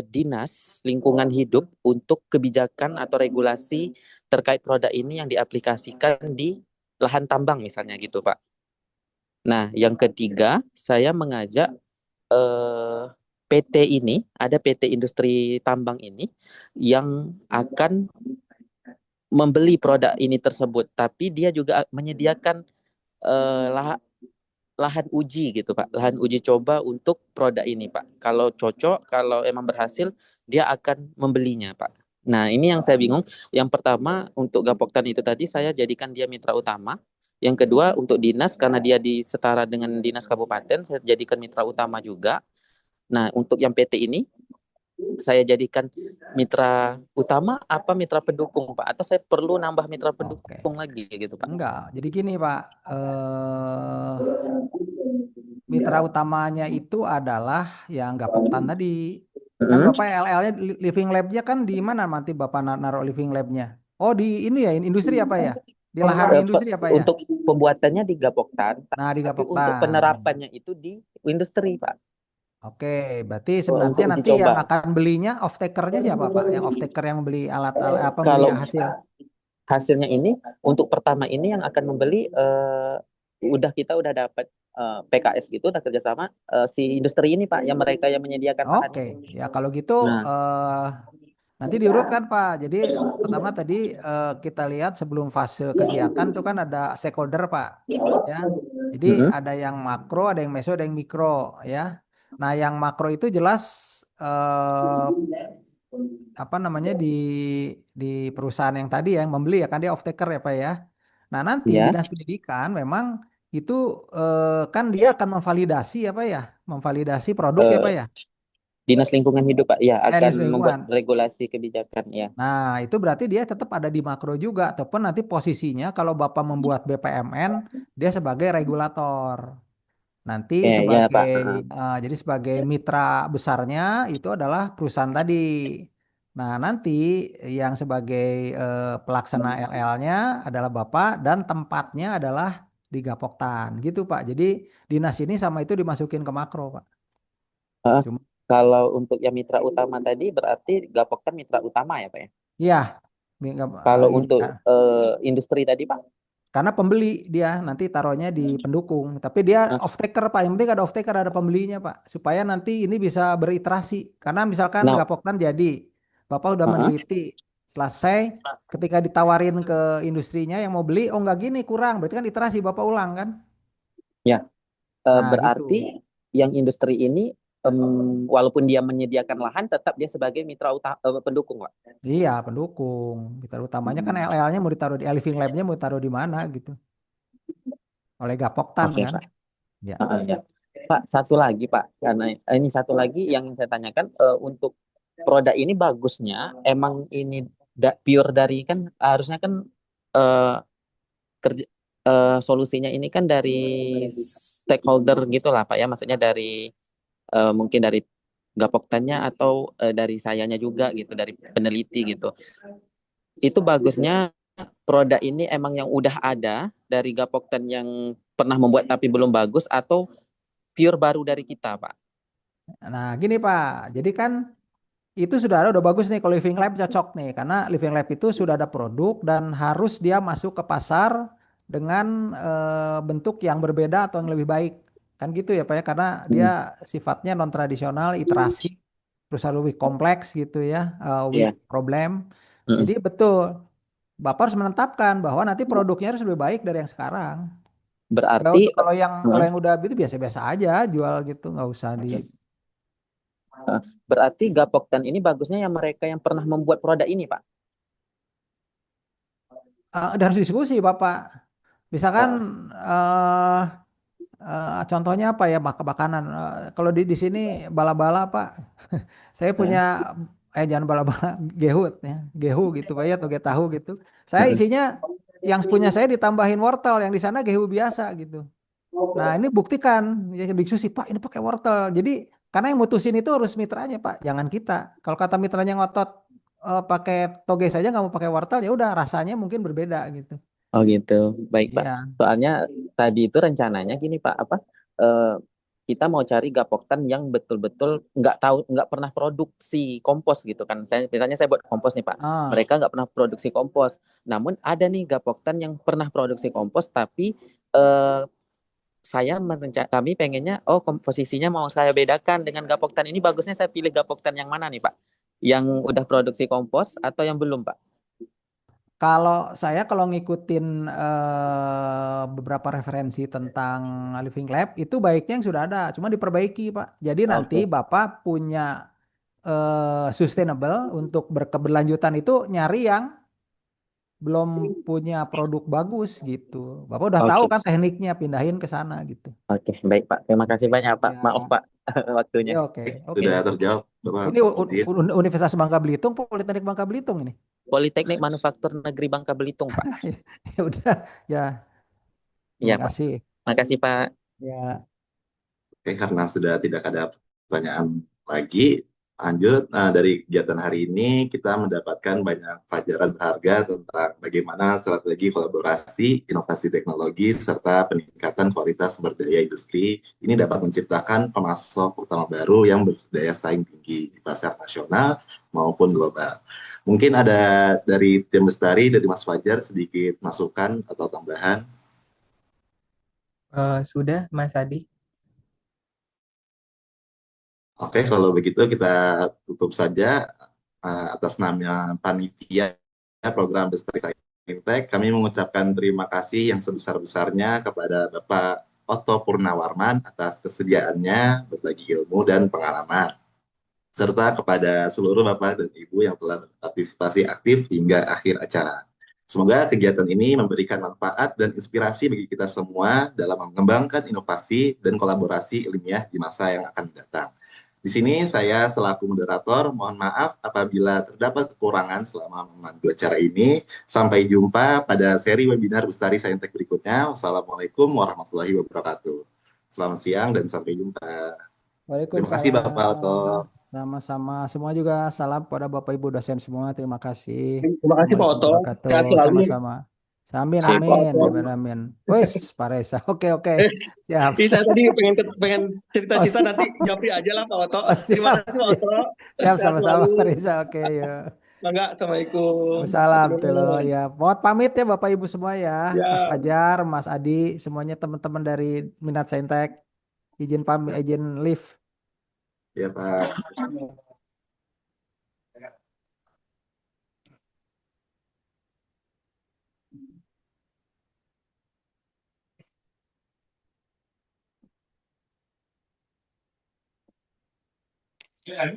dinas lingkungan hidup untuk kebijakan atau regulasi terkait produk ini yang diaplikasikan di lahan tambang misalnya gitu Pak. Nah, yang ketiga, saya mengajak PT ini, ada PT Industri Tambang ini yang akan membeli produk ini tersebut, tapi dia juga menyediakan lahan uji gitu Pak, lahan uji coba untuk produk ini Pak. Kalau cocok, kalau emang berhasil, dia akan membelinya Pak. Nah ini yang saya bingung. Yang pertama untuk Gapoktan itu tadi saya jadikan dia mitra utama. Yang kedua untuk dinas karena dia setara dengan dinas kabupaten, saya jadikan mitra utama juga. Nah untuk yang PT ini saya jadikan mitra utama apa mitra pendukung Pak? Atau saya perlu nambah mitra pendukung lagi gitu Pak?
Enggak, jadi gini Pak, mitra utamanya itu adalah yang Gapoktan tadi. Kan Bapak LL-nya living lab-nya kan di mana nanti Bapak naruh living lab-nya? Oh di ini ya, industri apa ya? Di lahan industri apa ya?
Untuk pembuatannya di Gapoktan,
Nah di
tapi untuk
Gapoktan.
penerapannya itu di industri Pak.
Oke, berarti sebenarnya
Untuk
nanti
uji
yang
coba.
akan belinya off-taker-nya siapa Pak? Yang off-taker yang beli alat-alat apa beli
Kalau
hasil?
hasilnya ini untuk pertama ini yang akan membeli kita udah dapat PKS gitu, udah kerjasama si industri ini Pak, yang mereka yang menyediakan lahan.
Oke, ya kalau gitu nanti diurutkan Pak. Jadi pertama tadi kita lihat sebelum fase kegiatan tuh kan ada stakeholder Pak, ya. Jadi ada yang makro, ada yang meso, ada yang mikro, ya. Nah yang makro itu jelas apa namanya di perusahaan yang tadi yang membeli ya kan dia off taker ya Pak ya. Nah nanti
Ya.
dinas pendidikan memang itu kan dia akan memvalidasi apa ya, memvalidasi produk ya Pak ya.
Dinas lingkungan hidup Pak, ya akan
Dinas
membuat
lingkungan.
regulasi kebijakan ya.
Nah itu berarti dia tetap ada di makro juga, ataupun nanti posisinya kalau Bapak membuat BPMN dia sebagai regulator. Nanti
Ya,
sebagai
Pak.
jadi sebagai mitra besarnya itu adalah perusahaan tadi. Nah, nanti yang sebagai pelaksana LL-nya adalah Bapak dan tempatnya adalah di Gapoktan gitu Pak. Jadi dinas ini sama itu dimasukin ke makro Pak.
Kalau untuk yang mitra utama tadi berarti Gapoktan mitra utama ya Pak ya?
Iya.
Kalau untuk industri tadi Pak?
Karena pembeli dia nanti taruhnya di pendukung, tapi dia off taker Pak. Yang penting ada off taker, ada pembelinya Pak, supaya nanti ini bisa beriterasi. Karena misalkan Gapoktan jadi, Bapak udah meneliti, selesai, ketika ditawarin ke industrinya yang mau beli, oh nggak gini kurang, berarti kan iterasi Bapak ulang kan?
Ya,
Nah,
berarti yang industri ini walaupun dia menyediakan lahan, tetap dia sebagai mitra pendukung Pak.
Iya pendukung, mitra utamanya kan LL-nya mau ditaruh di living lab-nya mau ditaruh di mana gitu? Oleh Gapoktan
Oke,
kan?
Pak.
Ya.
Ya. Pak, satu lagi Pak, karena ini satu lagi yang saya tanyakan untuk produk ini bagusnya emang ini pure dari kan harusnya kan solusinya ini kan dari stakeholder gitu lah Pak ya, maksudnya dari mungkin dari Gapoktannya atau dari sayanya juga gitu, dari peneliti gitu. Itu bagusnya produk ini emang yang udah ada dari Gapoktan yang pernah membuat tapi belum bagus, atau pure baru dari kita Pak?
Nah, gini Pak, jadi kan itu sudah ada, udah bagus nih kalau Living Lab cocok nih, karena Living Lab itu sudah ada produk dan harus dia masuk ke pasar dengan bentuk yang berbeda atau yang lebih baik. Kan gitu ya Pak ya, karena dia
Hmm.
sifatnya non tradisional, iterasi, terus lebih kompleks gitu ya, with
Iya.
problem.
Mm.
Jadi betul, Bapak harus menetapkan bahwa nanti produknya harus lebih baik dari yang sekarang. Ya
Berarti
untuk kalau yang udah itu biasa-biasa aja jual gitu, nggak usah di.
berarti Gapoktan ini bagusnya yang mereka yang pernah membuat produk ini Pak.
Ada harus diskusi Bapak. Misalkan eh contohnya apa ya, makanan. Kalau di sini bala-bala Pak. Saya punya jangan bala-bala gehut ya, gehu gitu Pak ya, atau tahu gitu. Saya isinya yang punya saya ditambahin wortel, yang di sana gehu biasa gitu. Nah, ini buktikan ya, diskusi Pak, ini pakai wortel. Jadi karena yang mutusin itu harus mitranya Pak, jangan kita. Kalau kata mitranya ngotot pakai toge saja nggak mau pakai wortel, ya udah rasanya mungkin berbeda gitu.
Oh gitu, baik Pak.
Iya.
Soalnya tadi itu rencananya gini Pak, apa eh, kita mau cari Gapoktan yang betul-betul nggak tahu, nggak pernah produksi kompos gitu kan. Misalnya saya buat kompos nih Pak,
Ah.
mereka nggak pernah produksi kompos. Namun ada nih Gapoktan yang pernah produksi kompos, tapi eh, kami pengennya, oh komposisinya mau saya bedakan dengan Gapoktan ini, bagusnya saya pilih Gapoktan yang mana nih Pak? Yang udah produksi kompos atau yang belum Pak?
Kalau ngikutin beberapa referensi tentang Living Lab itu baiknya yang sudah ada, cuma diperbaiki Pak. Jadi nanti
Oke.
Bapak punya sustainable untuk berkeberlanjutan itu nyari yang belum punya produk bagus gitu. Bapak udah tahu
Oke.
kan tekniknya, pindahin ke sana gitu.
Oke, baik Pak. Terima kasih banyak Pak.
Ya,
Maaf Pak waktunya.
ya oke, oke.
Sudah terjawab, Bapak
Ini
Udin.
Universitas Bangka Belitung, Politeknik Bangka Belitung ini.
Politeknik Manufaktur Negeri Bangka Belitung Pak.
Ya udah, ya.
Iya
Terima
Pak.
kasih.
Makasih Pak.
Ya.
Oke, karena sudah tidak ada pertanyaan lagi, lanjut. Nah, dari kegiatan hari ini kita mendapatkan banyak pelajaran berharga tentang bagaimana strategi kolaborasi, inovasi teknologi, serta peningkatan kualitas sumber daya industri ini dapat menciptakan pemasok utama baru yang berdaya saing tinggi di pasar nasional maupun global. Mungkin ada dari tim Bestari, dari Mas Fajar, sedikit masukan atau tambahan.
Sudah, Mas Adi.
Oke, kalau begitu kita tutup saja atas nama panitia program Bestari Saintek. Kami mengucapkan terima kasih yang sebesar-besarnya kepada Bapak Otto Purnawarman atas kesediaannya berbagi ilmu dan pengalaman, serta kepada seluruh Bapak dan Ibu yang telah berpartisipasi aktif hingga akhir acara. Semoga kegiatan ini memberikan manfaat dan inspirasi bagi kita semua dalam mengembangkan inovasi dan kolaborasi ilmiah di masa yang akan datang. Di sini saya selaku moderator mohon maaf apabila terdapat kekurangan selama memandu acara ini. Sampai jumpa pada seri webinar Bestari Saintek berikutnya. Wassalamualaikum warahmatullahi wabarakatuh. Selamat siang dan sampai jumpa. Terima kasih Bapak Otto.
Waalaikumsalam. Sama-sama. Semua juga salam pada Bapak Ibu dosen semua. Terima kasih.
Terima kasih Pak
Assalamualaikum
Otto.
warahmatullahi
Sehat
wabarakatuh.
selalu.
Sama-sama. Amin,
Sip, Pak
amin,
Otto.
amin, amin. Wes, Pak Reza. Oke, siap.
Saya tadi pengen
Oh,
cerita-cerita,
siap.
nanti japri aja lah Pak Otto.
Oh,
Terima
siap,
kasih Pak Otto.
siap,
Sehat
sama-sama
selalu.
Pak Reza. Oke, ya.
Mangga, Assalamualaikum.
Salam Telo
Nuhun.
ya. Mohon pamit ya Bapak Ibu semua ya.
Ya.
Mas Fajar, Mas Adi, semuanya teman-teman dari Minat Saintek. Izin pamit, izin live.
Ya Pak.
Ya.